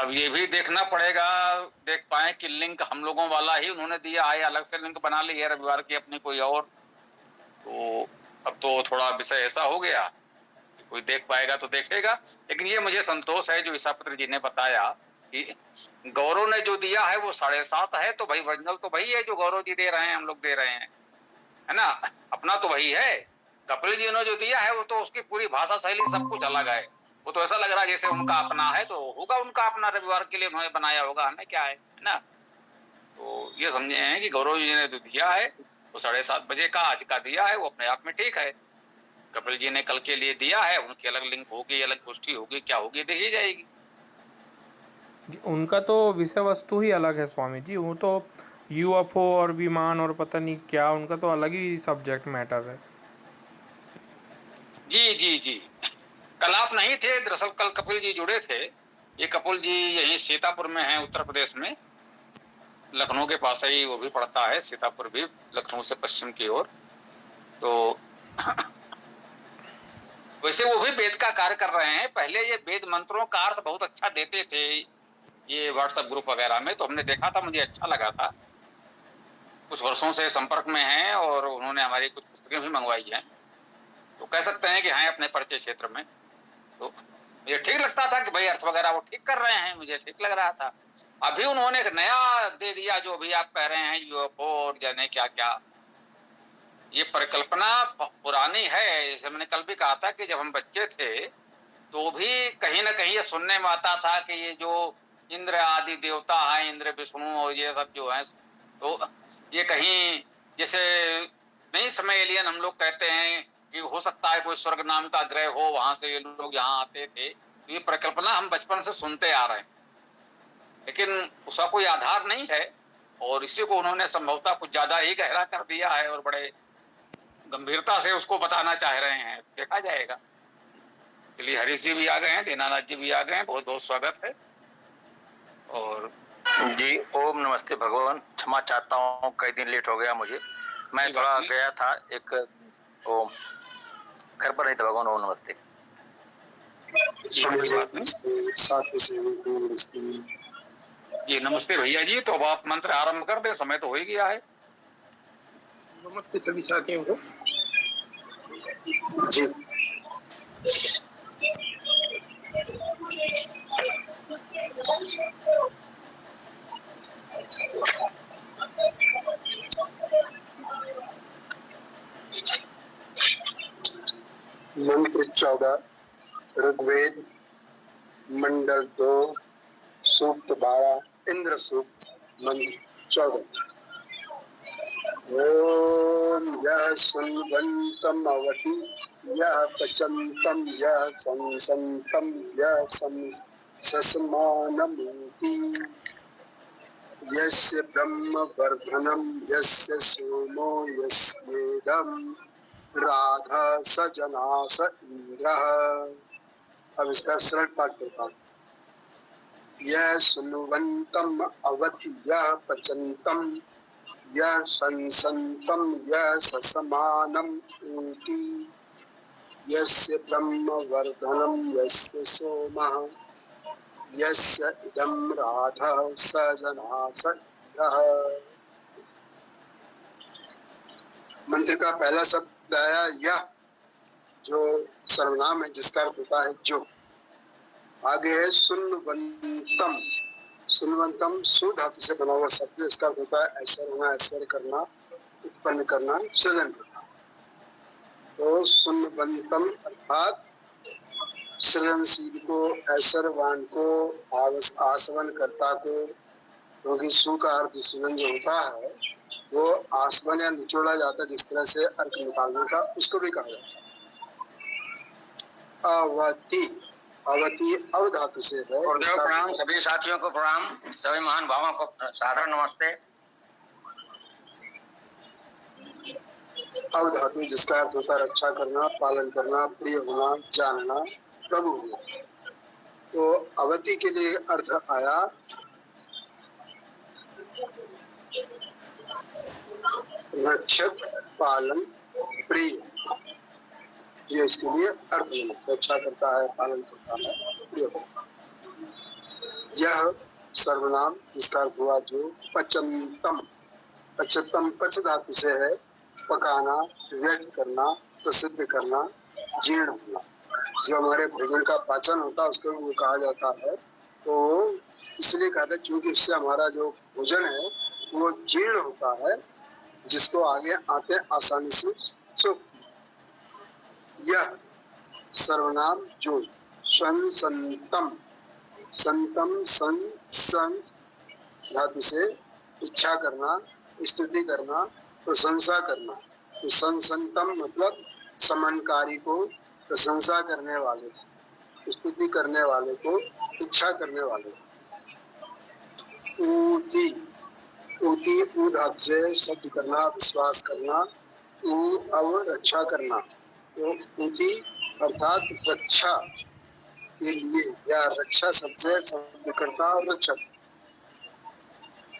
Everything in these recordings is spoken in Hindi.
अब ये भी देखना पड़ेगा, देख पाए कि लिंक हम लोगों वाला ही उन्होंने दिया है, अलग से लिंक बना ली है रविवार की अपनी कोई और। तो अब तो थोड़ा विषय ऐसा हो गया कि कोई देख पाएगा तो देखेगा। लेकिन ये मुझे संतोष है जो ईसापत्र जी ने बताया कि गौरव ने जो दिया है वो 7.5 है, तो भाई ओरिजिनल तो वही है जो गौरव जी दे रहे हैं, हम लोग दे रहे हैं, है ना। अपना तो वही है। कपिल जी ने जो दिया है वो तो उसकी पूरी भाषा शैली सब कुछ अलग है। वो तो ऐसा लग रहा है जैसे उनका अपना है, तो होगा उनका अपना, रविवार के लिए उन्होंने बनाया होगा, हमें क्या है ना। तो ये समझे हैं कि गौरव जी ने जो दिया है वो 7:30 का आज का दिया है, वो अपने आप में ठीक है। कपिल जी ने कल के लिए दिया है, उनकी अलग लिंक होगी, अलग गोष्ठी होगी, क्या होगी देखी जाएगी। उनका तो विषय वस्तु ही अलग है स्वामी जी, वो तो यूएफओ और विमान और पता नहीं क्या, उनका तो अलग ही सब्जेक्ट मैटर है। जी जी जी, कल आप नहीं थे, दरअसल कल कपिल जी जुड़े थे। ये कपिल जी यही सीतापुर में है, उत्तर प्रदेश में, लखनऊ के पास ही वो भी पड़ता है, सीतापुर भी लखनऊ से पश्चिम की ओर। तो वैसे वो भी वेद का कार्य कर रहे हैं। पहले ये वेद मंत्रों का अर्थ बहुत अच्छा देते थे ये व्हाट्सएप ग्रुप वगैरह में, तो हमने देखा था, मुझे अच्छा लगा था। कुछ वर्षों से संपर्क में हैं और उन्होंने हमारी कुछ पुस्तकें भी मंगवाई हैं, तो कह सकते हैं कि हैं अपने परिचय क्षेत्र में। तो मुझे ठीक लगता था कि भाई अर्थ वगैरह वो ठीक कर रहे हैं, मुझे ठीक लग रहा था। अभी उन्होंने एक नया दे दिया जो अभी आप कह रहे हैं यूएफओ और जाने क्या क्या। ये परिकल्पना पुरानी है। जैसे मैंने कल भी कहा था कि जब हम बच्चे थे तो भी कहीं ना कहीं ये सुनने में आता था कि ये जो इंद्र आदि देवता हैं, इंद्र विष्णु और ये सब जो है, तो ये कहीं जैसे नहीं समय एलियन हम लोग कहते हैं कि हो सकता है कोई स्वर्ग नाम का ग्रह हो, वहां से ये लोग यहाँ आते थे। तो ये परिकल्पना हम बचपन से सुनते आ रहे हैं, लेकिन उसका कोई आधार नहीं है। और इसी को उन्होंने संभवतः कुछ ज्यादा ही गहरा कर दिया है और बड़े गंभीरता से उसको बताना चाह रहे हैं, देखा जाएगा। चलिए, हरीश जी भी आ गए हैं, दीनानाथ जी भी आ गए हैं, बहुत बहुत स्वागत है। और जी ओम नमस्ते भगवान, क्षमा चाहता हूँ कई दिन लेट हो गया मुझे, मैं थोड़ा गया था एक ओम घर पर नहीं था भगवान। ओम नमस्ते। जी नमस्ते भैया जी, तो अब आप मंत्र आरंभ कर दें, समय तो हो ही गया है। नमस्ते सभी साथियों को। जी मंत्र 14, ऋग्वेद मंडल 2, सूक्त 12, इंद्र सूक्त, मंत्र 14। ओम यः सुन्वन्तम् अवति यः पचन्तं यः संसन्तं यः सस्मानमूति यस्य ब्रह्मवर्धनं यस्य सोमो यस्येदं राधा स जना स इंद्रः। अब इसका सरल पाठ करता हूँ। यः सुन्वन्तम् अवति यः पचन्तं यः संसन्तं यः ससमानम् ऊति यस्य ब्रह्मवर्धनं यस्य सोमः यस्य इदं राधः स जना स इंद्रः। मंत्र का पहला शब्द आया यह, जो सर्वनाम है जिसका अर्थ होता है जो। आगे है सुन्वन्तम। सुन्वन्तम सु धातु से बना हुआ शब्द, इसका अर्थ होता है ऐश्वर्य होना, ऐश्वर्य करना, उत्पन्न करना, सृजन करना। तो सुन्वन्तम अर्थात सृजनशील को, ऐश्वर्यवान को, आसवन कर्ता को, क्योंकि सु का अर्थ सृजन जो होता है वो आसवन या निचोड़ा जाता है, जिस तरह से अर्थ निकालने का, उसको भी कहा जाता है। अवति, अवति अव धातु से है। प्रणाम सभी साथियों को, प्रणाम सभी महान भावों को साधारण नमस्ते। अव धातु जिसका अर्थ होता है रक्षा करना, पालन करना, प्रिय होना, जानना, प्रभु होना। तो अवति के लिए अर्थ आया रक्षक, पालन, प्रिय। ये इसके लिए अर्थ है, रक्षा करता है, पालन करता है, प्रिय होता है। यह सर्वनाम जिसका अर्थ हुआ जो पचंतम, पचतम पच धातु से है, पकाना, व्यक्त करना, प्रसिद्ध करना, जीर्ण होना। जो हमारे भोजन का पाचन होता है उसको वो कहा जाता है। तो इसलिए कहते हैं क्योंकि इससे हमारा जो भोजन है वो जीर्ण होता है, जिसको आगे आते आसानी से सोखते। यह सर्वनाम जो संतम, संतम सन धातु से इच्छा करना, स्तुति करना, प्रशंसा करना। तो संतम मतलब समनकारी को, प्रशंसा करने वाले को, स्तुति करने वाले को, इच्छा करने वाले को। ऊती, ऊती ऊ धातु से शब्द करना, विश्वास करना, ऊ अव रक्षा करना। तो ऊती अर्थात रक्षा के लिए या रक्षा शब्द से शब्द करता और रक्षक।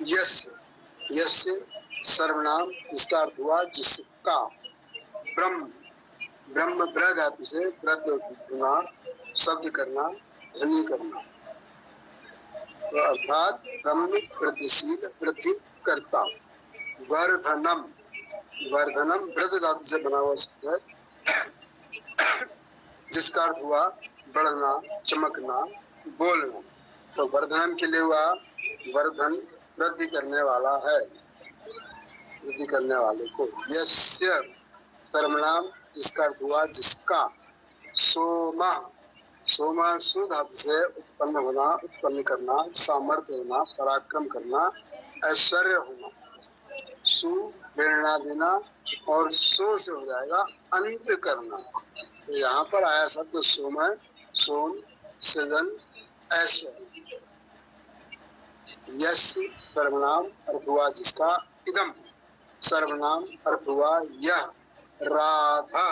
यस्य, यस्य सर्वनाम जिसका अर्थ हुआ जिसका। ब्रह्म, ब्रह्म ब्र धातु से वृद्ध होना, शब्द करना, ध्वनि करना। तो अर्थात ब्रह्म वृद्धिशील, वृद्धि करता। वर्धनम, वर्धनम वृद्ध धातु से बना हुआ शब्द है, जिसका अर्थ हुआ बढ़ना, चमकना, बोलना। तो वर्धनम के लिए हुआ वर्धन, वृद्धि करने वाला है, वृद्धि करने वाले को। यस्य सर्वनाम जिसका अर्थ हुआ जिसका। सोमा, सोमा सु धातु से उत्पन्न होना, उत्पन्न करना, सामर्थ्य होना, पराक्रम करना, ऐश्वर्य होना। सु प्रेरणा देना और सो से हो जाएगा अंत करना। तो यहाँ पर आया शब्द सोमय, सोम, सृजन, ऐश्वर्य। यश सर्वनाम अर्थ हुआ जिसका। इदम सर्वनाम अर्थ हुआ यह। राधा,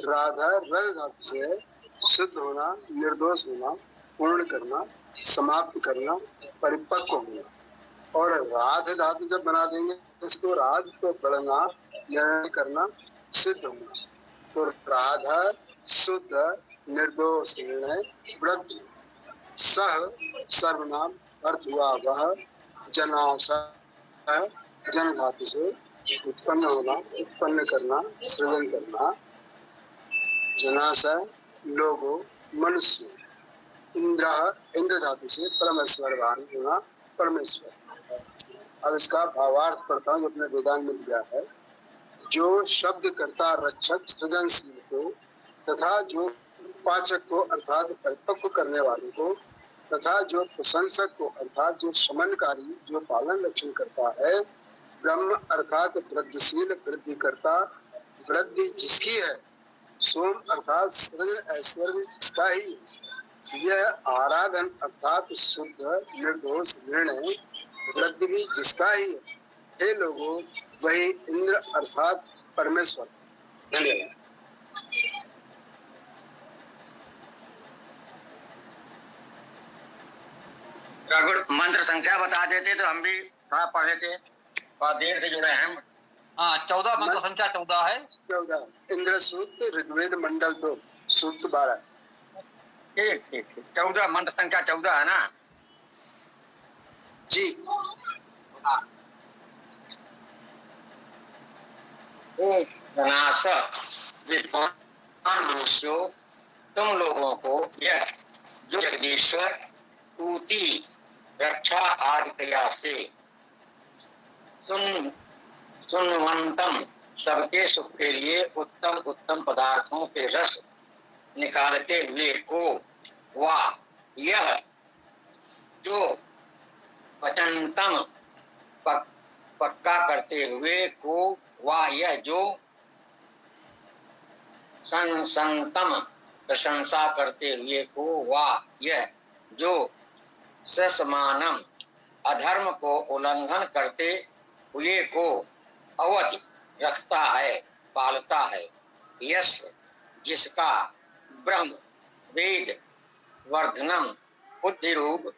राधा रज धातु से शुद्ध होना, निर्दोष होना, पूर्ण करना, समाप्त करना, परिपक्व होना। और राध धातु से बना देंगे इसको राध, तो बढ़ना, निर्णय करना, सिद्ध होना। तो राधा शुद्ध, निर्दोष, निर्णय, वृद्धि। सह सर्वनाम अर्थ हुआ वह। जनाशय, जन धातु से उत्पन्न होना, उत्पन्न करना, सृजन करना। जनाशय लोगों, मनुष्य। इंद्र, इंद्र धातु से परमेश्वर वाणी होना, परमेश्वर। अब इसका भावार्थ पढ़ता हूँ जो अपने वेदांत में दिया है। जो शब्द करता रक्षक सृजनशील को, तथा जो पाचक को अर्थात परिपक्व करने वाले को, तथा जो प्रशंसक को अर्थात जो शमनकारी, जो पालन रक्षण करता है। ब्रह्म अर्थात वृद्धिशील, वृद्धि करता, वृद्धि जिसकी है। सोम अर्थात सृजन, ऐश्वर्य जिसका ही। यह आराधन अर्थात शुद्ध, निर्दोष, निर्णय, वृद्धि भी जिसका ही है। हे लोगों, वही इंद्र अर्थात परमेश्वर। धन्यवाद। मंत्र संख्या बता देते तो हम भी थोड़ा पढ़ लेते। बहुत देर से जुड़े हैं हम। हाँ, 14 मंत्र संख्या 14 है। 14 इंद्र सूक्त, ऋग्वेद मंडल 2, सूक्त 12। ठीक ठीक ठीक, 14 मंत्र संख्या 14 है ना जी। हाँ। जनास विद्वान मनुष्यों, तुम लोगों को यह जो जगदीश्वर ऊती रक्षा आदि क्रिया से सुनवंतम सबके सुख के लिए उत्तम उत्तम पदार्थों के रस निकालते हुए को वा यह जो पचंतम पक्का करते हुए को वा यह जो संतम प्रशंसा करते हुए को वा यह जो ससमानम अधर्म को उल्लंघन करते हुए को अवधि रखता है, पालता है। यश जिसका ब्रह्म वेद वर्धनम बुद्धि रूप।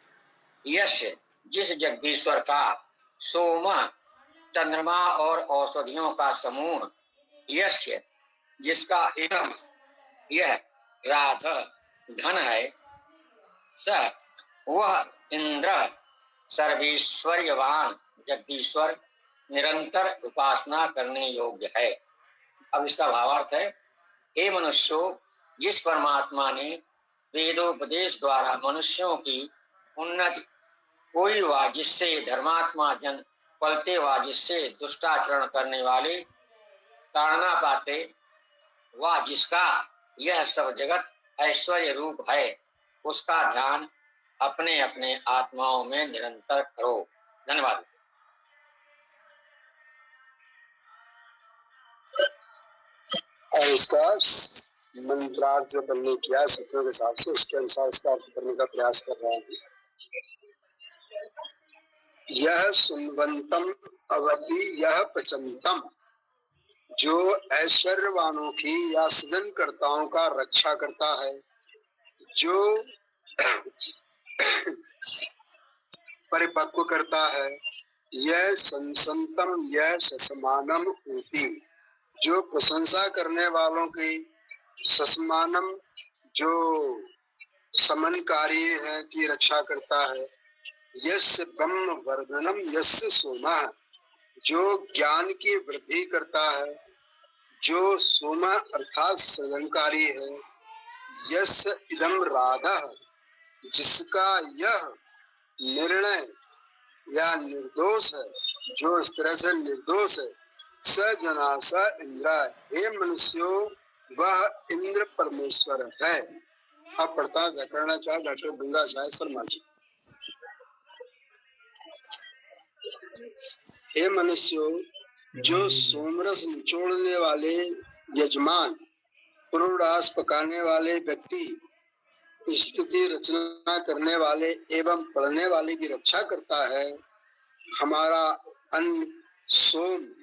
यश जिस जगदीश्वर का सोम चंद्रमा और औषधियों का समूह। यश जिसका एवं यह राध धन है। स वह इंद्र सर्वेश्वर्यवान जगदीश्वर निरंतर उपासना करने योग्य है। अब इसका भावार्थ है, हे मनुष्यों, जिस परमात्मा ने वेदोपदेश द्वारा मनुष्यों की उन्नति कोई वा जिससे धर्मात्मा जन पलते वा जिससे दुष्टाचरण करने वाले ताड़ना पाते वा जिसका यह सब जगत ऐश्वर्य रूप है, उसका ध्यान अपने अपने आत्माओं में निरंतर करो। धन्यवाद। और इसका मंत्रार्थ जो बनने किया सत्यों के हिसाब से, उसके अनुसार इसका अर्थ करने का प्रयास कर रहा है। यह सुनवंतम अवधि यह पचंतम, जो ऐश्वर्यवानों की या सृजनकर्ताओं का रक्षा करता है, जो परिपक्व करता है, यह संसंतम यह ससमानम होती, जो प्रशंसा करने वालों की ससमानम जो समनकारी है की रक्षा करता है, यस्य ब्रह्म वर्धनम यस्य सोमा, जो ज्ञान की वृद्धि करता है, जो सोमा अर्थात सृजनकारी है, यस्य इदम राधः, जिसका यह निर्णय या निर्दोष है, जो इस तरह से निर्दोष है, स जना स इंद्र, हे मनुष्यों वह इंद्र परमेश्वर है। अब पढ़ता व्याकरणाचार्य डॉक्टर गंगाचार्य शर्मा जी। हे मनुष्यों, जो सोमरस निचोड़ने वाले यजमान, पुरोडास पकाने वाले व्यक्ति, स्तुति रचना करने वाले एवं पढ़ने वाले की रक्षा करता है, हमारा अन्न सोम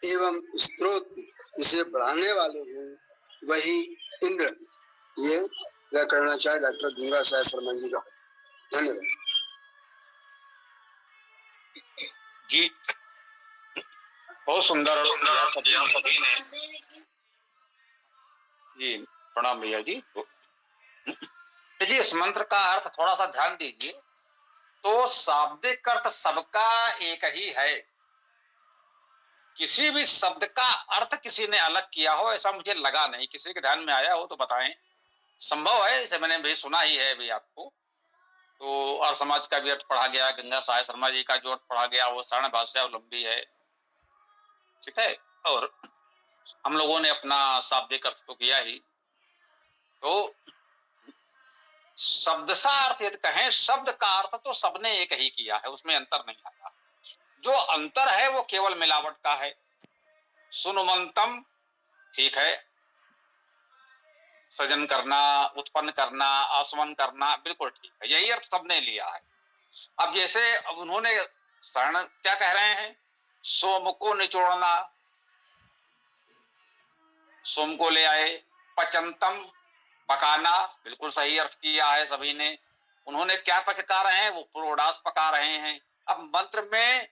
एवं स्त्रोत इसे बढ़ाने वाले हैं, वही इंद्र। ये व्याकरणाचार्य डॉक्टर गंगाचार्य शर्मा जी का। धन्यवाद जी। बहुत सुंदर सभी ने जी। प्रणाम भैया जी। जी, इस मंत्र का अर्थ थोड़ा सा ध्यान दीजिए। तो शाब्दिक अर्थ सबका एक ही है। किसी भी शब्द का अर्थ किसी ने अलग किया हो ऐसा मुझे लगा नहीं। किसी के ध्यान में आया हो तो बताएं। संभव है, इसे मैंने भी सुना ही है भी आपको। तो और समाज का भी अर्थ पढ़ा गया, गंगा साय शर्मा जी का जो अर्थ पढ़ा गया वो शरण भाष्यावलंबी है, ठीक है। और हम लोगों ने अपना शाब्दिक अर्थ तो किया ही। तो शब्द सा अर्थ यदि कहें, शब्द का अर्थ तो सबने एक ही किया है, उसमें अंतर नहीं आता। जो अंतर है वो केवल मिलावट का है। सुनुमंतम ठीक है, सृजन करना, उत्पन्न करना, आसमन करना, बिल्कुल ठीक है, यही अर्थ सबने लिया है। अब जैसे अब उन्होंने शरण क्या कह रहे हैं, सोम को निचोड़ना, सोम को ले आए। पचंतम पकाना, बिल्कुल सही अर्थ किया है सभी ने। उन्होंने क्या पका रहे हैं, वो पुरोडास पका रहे हैं। अब मंत्र में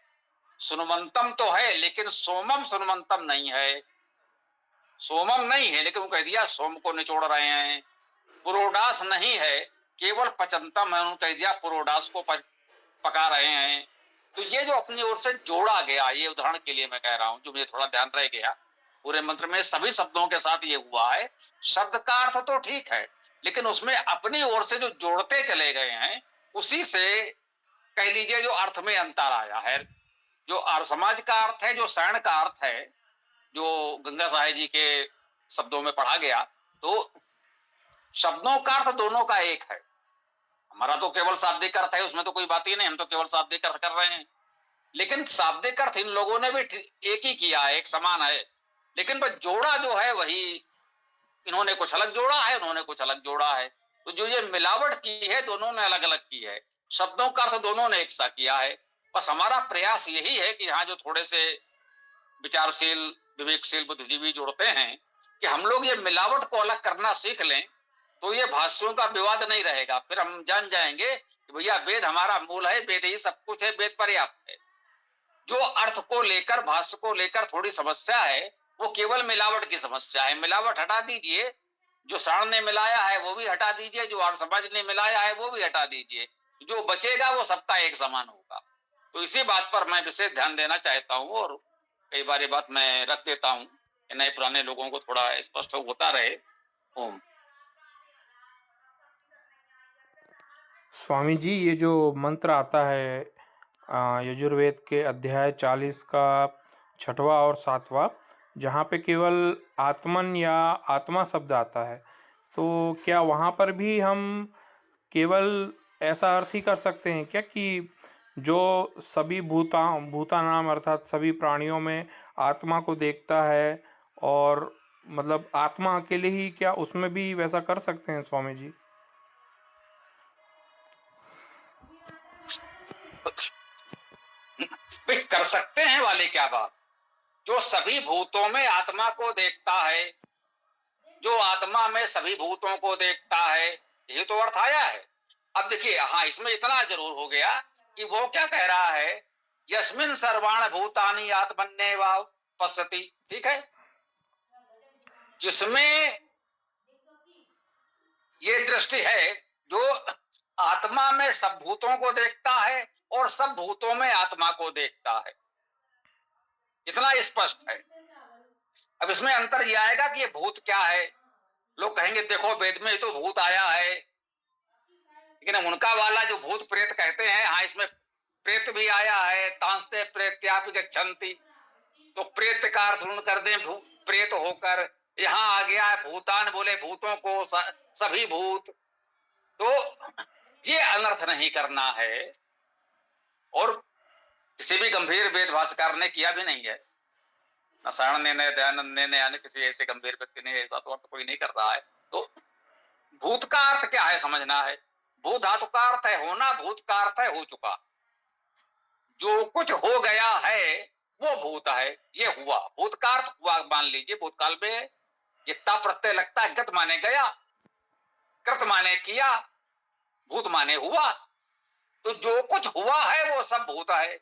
सुनुमंतम तो है लेकिन सोमम सुनुमंतम नहीं है। सोमम नहीं है लेकिन वो कह दिया सोम को निचोड़ रहे हैं। पुरोडास नहीं है, केवल पचंतम है, उन्होंने कह दिया पुरोडास को पका रहे हैं। तो ये जो अपनी ओर से जोड़ा गया, ये उदाहरण के लिए मैं कह रहा हूं, जो मुझे थोड़ा ध्यान रह गया। पूरे मंत्र में सभी शब्दों के साथ ये हुआ है। शब्द का अर्थ तो ठीक है लेकिन उसमें अपनी ओर से जो जोड़ते चले गए हैं, उसी से कह लीजिए जो अर्थ में अंतर आया है। जो आर्य समाज का अर्थ है, जो शरण का अर्थ है, जो गंगा साहेब जी के शब्दों में पढ़ा गया, तो शब्दों का अर्थ दोनों का एक है। हमारा तो केवल शाब्दिक अर्थ है, उसमें तो कोई बात ही नहीं, हम तो केवल शाब्दिक अर्थ कर रहे हैं। लेकिन शाब्दिक अर्थ इन लोगों ने भी एक ही किया है, एक समान है, लेकिन बस जोड़ा जो है वही, इन्होंने कुछ अलग जोड़ा है, उन्होंने कुछ अलग जोड़ा है। तो जो ये मिलावट की है दोनों ने अलग अलग की है। शब्दों का अर्थ दोनों ने एक सा किया है। बस हमारा प्रयास यही है कि यहाँ जो थोड़े से विचारशील विवेकशील बुद्धिजीवी जुड़ते हैं कि हम लोग ये मिलावट को अलग करना सीख लें, तो ये भाष्यों का विवाद नहीं रहेगा। फिर हम जान जाएंगे कि भैया वेद हमारा मूल है, वेद ही सब कुछ है, वेद पर्याप्त है। जो अर्थ को लेकर, भाष्य को लेकर थोड़ी समस्या है, वो केवल मिलावट की समस्या है। मिलावट हटा दीजिए, जो शरण ने मिलाया है वो भी हटा दीजिए, जो आर्य समाज ने मिलाया है वो भी हटा दीजिए। जो बचेगा वो सबका एक समान होगा। तो इसी बात पर मैं विशेष ध्यान देना चाहता हूँ और कई बार ये बात मैं रख देता हूँ कि नए पुराने लोगों को थोड़ा स्पष्ट होता रहे। ओम। स्वामी जी, ये जो मंत्र आता है यजुर्वेद के अध्याय 40 का 6वां और 7वां, जहाँ पे केवल आत्मन या आत्मा शब्द आता है, तो क्या वहाँ पर भी हम केवल ऐसा अर्थ ही कर सकते हैं क्या कि जो सभी भूतानाम अर्थात सभी प्राणियों में आत्मा को देखता है, और मतलब आत्मा अकेले ही, क्या उसमें भी वैसा कर सकते हैं स्वामी जी? भाई कर सकते हैं वाले क्या बात, जो सभी भूतों में आत्मा को देखता है, जो आत्मा में सभी भूतों को देखता है, ये तो अर्थ आया है। अब देखिए, हाँ, इसमें इतना जरूर हो गया कि वो क्या कह रहा है, यस्मिन सर्वाण भूतानि आत्मन्ने वाव पश्यति, ठीक है, जिसमें ये दृष्टि है, जो आत्मा में सब भूतों को देखता है और सब भूतों में आत्मा को देखता है, इतना स्पष्ट है। अब इसमें अंतर यह आएगा कि ये भूत क्या है। लोग कहेंगे देखो वेद में तो भूत आया है, लेकिन उनका वाला जो भूत प्रेत कहते हैं, हाँ, इसमें प्रेत भी आया है, तांस्ते प्रेत्यापि गच्छन्ति, तो प्रेत का अर्थ ऋण कर दें प्रेत होकर, यहां आ गया है भूतान, बोले भूतों को सभी भूत, तो ये अनर्थ नहीं करना है। और किसी भी गंभीर वेद भाष्यकार ने किया भी नहीं है, न सारण ने, दयानंद ने, यानी किसी ऐसे गंभीर व्यक्ति ने, ऐसा तो अर्थ कोई नहीं कर रहा है। तो भूत का अर्थ क्या है समझना है। भूत धातु का अर्थ है होना, भूत का अर्थ है हो चुका, जो कुछ हो गया है वो भूत है, ये हुआ। भूत का अर्थ हुआ मान लीजिए, भूतकाल में इतना प्रत्यय लगता है, गत माने गया, कृत माने किया, भूत माने हुआ, तो जो कुछ हुआ है वो सब भूत है।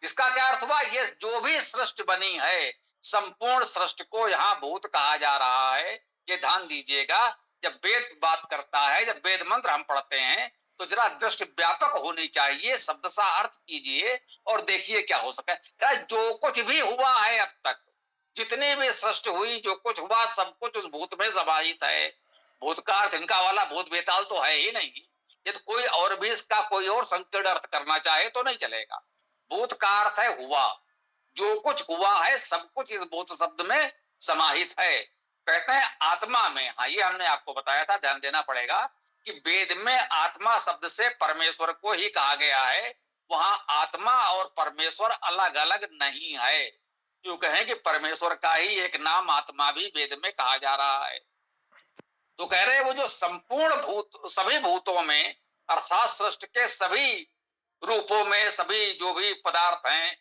इसका क्या अर्थ हुआ, ये जो भी सृष्टि बनी है, संपूर्ण सृष्टि को यहाँ भूत कहा जा रहा है। ये ध्यान दीजिएगा, जब वेद बात करता है, जब वेद मंत्र हम पढ़ते हैं, तो जरा दृष्टि व्यापक होनी चाहिए, शब्द सा अर्थ कीजिए और देखिए क्या हो सके। क्या जो कुछ भी हुआ है अब तक, जितनी भी सृष्टि हुई, जो कुछ हुआ, सब कुछ उस भूत में समाहित है। भूत का अर्थ इनका वाला भूत बेताल तो है ही नहीं। यदि कोई और भी इसका कोई और संकीर्ण अर्थ करना चाहे तो नहीं चलेगा। भूत का अर्थ है हुआ, जो कुछ हुआ है सब कुछ इस भूत शब्द में समाहित है। कहते हैं आत्मा में, हाँ, ये हमने आपको बताया था, ध्यान देना पड़ेगा कि वेद में आत्मा शब्द से परमेश्वर को ही कहा गया है। वहां आत्मा और परमेश्वर अलग अलग नहीं है। क्यों कहें कि परमेश्वर का ही एक नाम आत्मा भी वेद में कहा जा रहा है। तो कह रहे हैं वो जो संपूर्ण भूत, सभी भूतों में अर्थात सृष्टि के सभी रूपों में, सभी जो भी पदार्थ हैं,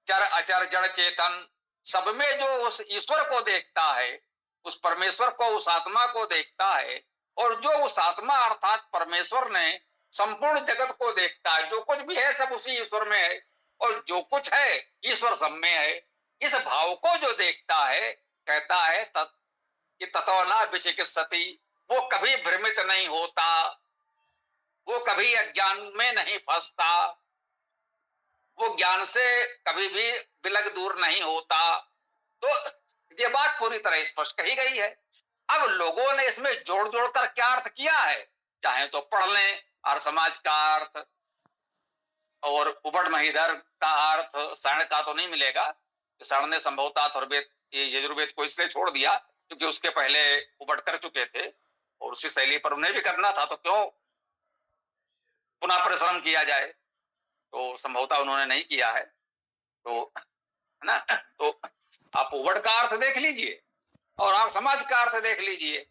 चर अचर जड़ चेतन, सब में जो उस ईश्वर को देखता है, उस परमेश्वर को, उस आत्मा को देखता है, और जो उस आत्मा अर्थात परमेश्वर ने संपूर्ण जगत को देखता है, जो कुछ भी है सब उसी ईश्वर में है, और जो कुछ है ईश्वर सब में है। इस भाव को जो देखता है, कहता है कि ततो न विचिकित्सति, वो कभी भ्रमित नहीं होता, वो कभी अज्ञान में नहीं फंसता, वो ज्ञान से कभी भी विलग दूर नहीं होता। तो ये बात पूरी तरह स्पष्ट कही गई है। अब लोगों ने इसमें जोड़ जोड़ कर क्या अर्थ किया है, चाहे तो पढ़ लें, और समाज का अर्थ और उबड़ महीधर का अर्थ, शरण का तो नहीं मिलेगा। शरण ने संभवतः अथर्ववेद, यजुर्वेद को इसलिए छोड़ दिया क्योंकि उसके पहले उबड़ कर चुके थे और उसी शैली पर उन्हें भी करना था, तो क्यों पुनः परिश्रम किया जाए, तो संभवतः उन्होंने नहीं किया है। तो है ना, तो आप उबड़ का अर्थ देख लीजिए और आप समाज का अर्थ देख लीजिए,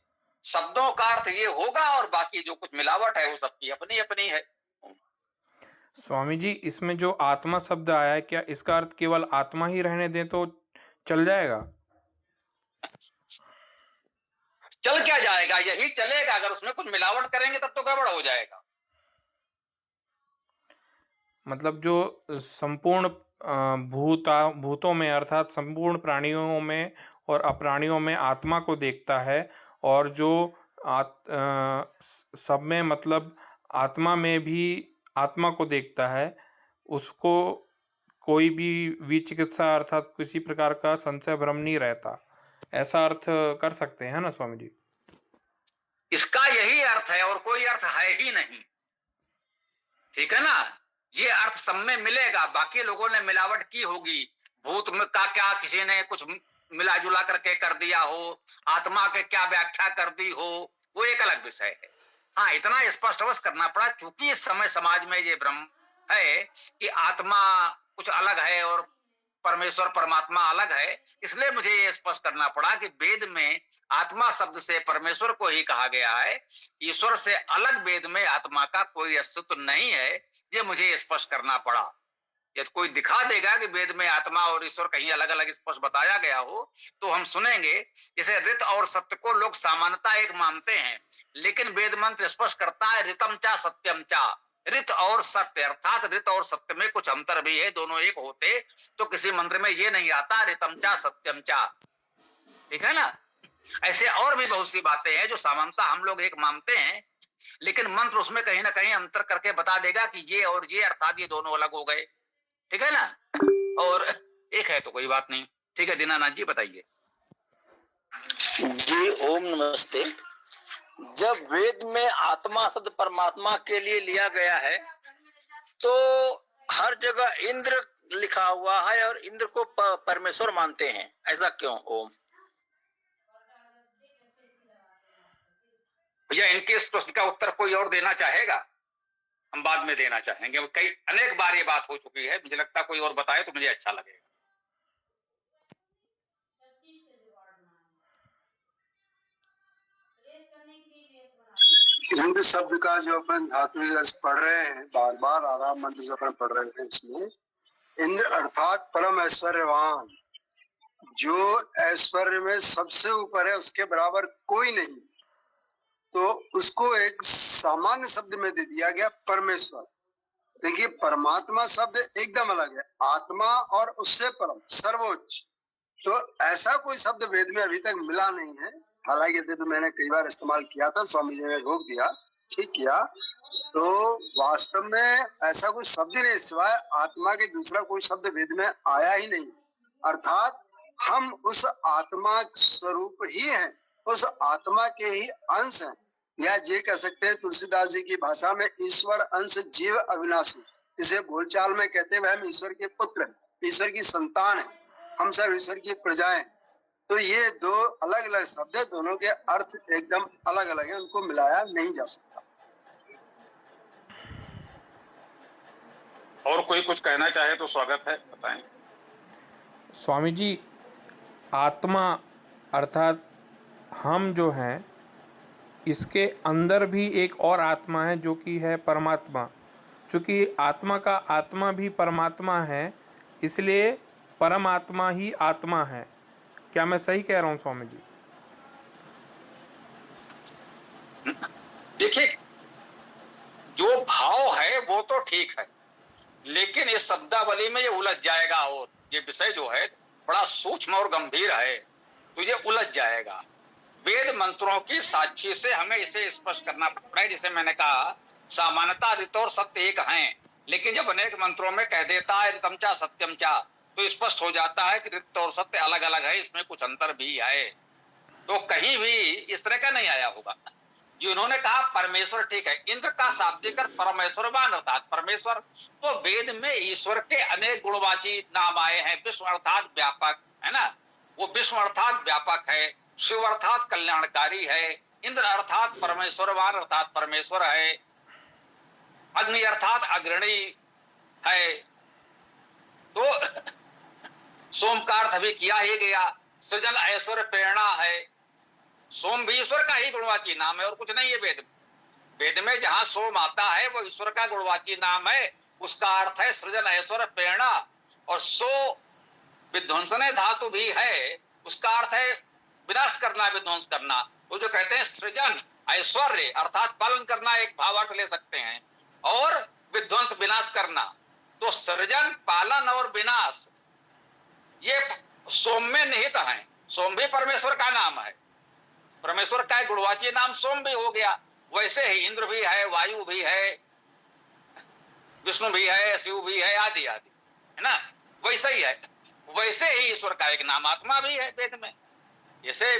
शब्दों का अर्थ ये होगा और बाकी जो कुछ मिलावट है वो सबकी अपनी अपनी है। स्वामी जी, इसमें जो आत्मा शब्द आया है, क्या इसका अर्थ केवल आत्मा ही रहने दें तो चल जाएगा? चल क्या जाएगा, यही चलेगा। अगर उसमें कुछ मिलावट करेंगे तब तो गड़बड़ हो जाएगा। मतलब जो संपूर्ण भूतों में अर्थात संपूर्ण प्राणियों में और अप्राणियों में आत्मा को देखता है, और जो सब में मतलब आत्मा में भी आत्मा को देखता है, उसको कोई भी विचिकित्सा अर्थात किसी प्रकार का संशय भ्रम नहीं रहता। ऐसा अर्थ कर सकते हैं ना स्वामी जी? इसका यही अर्थ है और कोई अर्थ है ही नहीं, ठीक है ना। ये अर्थ सब में मिलेगा, बाकी लोगों ने मिलावट की होगी, भूत में का क्या किसी ने कुछ मिला जुला करके कर दिया हो, आत्मा के क्या व्याख्या कर दी हो, वो एक अलग विषय है। हाँ, इतना स्पष्ट अवश्य करना पड़ा, क्योंकि इस समय समाज में ये भ्रम है कि आत्मा कुछ अलग है और परमेश्वर परमात्मा अलग है, इसलिए मुझे ये स्पष्ट करना पड़ा कि वेद में आत्मा शब्द से परमेश्वर को ही कहा गया है, ईश्वर से अलग वेद में आत्मा का कोई अस्तित्व नहीं है। ये मुझे स्पष्ट करना पड़ा। यदि कोई दिखा देगा कि वेद में आत्मा और ईश्वर कहीं अलग अलग स्पष्ट बताया गया हो तो हम सुनेंगे। जैसे ऋत और सत्य को लोग सामान्यता एक मानते हैं, लेकिन वेद मंत्र स्पष्ट करता है ऋतम चा सत्यम चा, ऋत और सत्य, अर्थात ऋत और सत्य में कुछ अंतर भी है, दोनों एक होते तो किसी मंत्र में ये नहीं आता ऋतम चा सत्यम चा, ठीक है ना। ऐसे और भी बहुत सी बातें हैं जो सामान्यता हम लोग एक मानते हैं, लेकिन मंत्र उसमें कहीं ना कहीं अंतर करके बता देगा कि ये और ये अर्थात ये दोनों अलग हो गए, ठीक है ना। और एक है तो कोई बात नहीं, ठीक है। दीनानाथ जी बताइए। जी ओम नमस्ते। जब वेद में आत्मा शब्द परमात्मा के लिए लिया गया है तो हर जगह इंद्र लिखा हुआ है और इंद्र को परमेश्वर मानते हैं, ऐसा क्यों? ओम। भैया इनके इस प्रश्न का उत्तर कोई और देना चाहेगा? हम बाद में देना चाहेंगे, कई अनेक बार ये बात हो चुकी है, मुझे लगता कोई और बताए तो मुझे अच्छा लगेगा। इंद्र शब्द का जो अपन धातु पढ़ रहे हैं, बार बार आराम मंत्र जो अपन पढ़ रहे हैं, इसमें इंद्र अर्थात परम ऐश्वर्यवान, जो ऐश्वर्य में सबसे ऊपर है, उसके बराबर कोई नहीं, तो उसको एक सामान्य शब्द में दे दिया गया परमेश्वर। देखिए परमात्मा शब्द एकदम अलग है, आत्मा और उससे परम सर्वोच्च, तो ऐसा कोई शब्द वेद में अभी तक मिला नहीं है। हालांकि तो मैंने कई बार इस्तेमाल किया था, स्वामी जी ने रोक दिया, ठीक किया। तो वास्तव में ऐसा कोई शब्द नहीं, सिवाय आत्मा के दूसरा कोई शब्द वेद में आया ही नहीं। अर्थात हम उस आत्मा स्वरूप ही हैं, उस आत्मा के ही अंश हैं, या ये कह सकते हैं तुलसीदास जी की भाषा में ईश्वर अंश जीव अविनाशी। इसे बोलचाल में कहते हैं हम ईश्वर के पुत्र हैं, ईश्वर की संतान है, हम सब ईश्वर की प्रजाएं। तो ये दो अलग अलग शब्द है, दोनों के अर्थ एकदम अलग अलग है, उनको मिलाया नहीं जा सकता। और कोई कुछ कहना चाहे तो स्वागत है, बताएं। स्वामी जी, आत्मा अर्थात हम जो हैं, इसके अंदर भी एक और आत्मा है जो कि है परमात्मा। चूँकि आत्मा का आत्मा भी परमात्मा है, इसलिए परमात्मा ही आत्मा है। क्या मैं सही कह रहा हूँ स्वामी जी? देखिए जो भाव है वो तो ठीक है, लेकिन इस शब्दावली में ये उलझ जाएगा, और ये विषय जो है बड़ा सूक्ष्म और गंभीर है, तो ये उलझ जाएगा। वेद मंत्रों की साक्षी से हमें इसे स्पष्ट करना पड़ता है। जैसे मैंने कहा सामान्यता ऋत और सत्य एक हैं, लेकिन जब अनेक मंत्रों में कह देता है ऋतम चा सत्यम चा, तो स्पष्ट हो जाता है कि ऋत और सत्य अलग अलग है, इसमें कुछ अंतर भी है। तो कहीं भी इस तरह का नहीं आया होगा। जो इन्होंने कहा परमेश्वर, ठीक है, इंद्र का शाब्दिक अर्थ परमेश्वरवान अर्थात परमेश्वर, तो वेद में ईश्वर के अनेक गुणवाची नाम आए हैं। विश्व अर्थात व्यापक है ना, वो विश्व अर्थात व्यापक है, शिव अर्थात कल्याणकारी है, इंद्र अर्थात परमेश्वरवान अर्थात परमेश्वर है, अग्नि अर्थात अग्रणी है, तो सोम का अर्थ भी किया ही गया, सृजन ऐश्वर्य प्रेरणा है। सोम भी ईश्वर का ही गुणवाची नाम है और कुछ नहीं है। वेद में जहां सोम आता है वो ईश्वर का गुणवाची नाम है, उसका अर्थ है सृजन ऐश्वर्य प्रेरणा। और सो विध्वंसने धातु भी है, उसका अर्थ है विनाश करना, विध्वंस करना। वो जो कहते हैं सृजन ऐश्वर्य अर्थात पालन करना, एक भावार्थ ले सकते हैं, और विध्वंस विनाश करना। तो सृजन, पालन और विनाश ये सोम में निहित है। सोम भी परमेश्वर का नाम है, परमेश्वर का गुणवाची नाम सोम भी हो गया। वैसे ही इंद्र भी है, वायु भी है, विष्णु भी है, शिव भी है, आदि आदि, है ना। वैसा ही है, वैसे ही ईश्वर का एक नाम आत्मा भी है वेद में। जैसे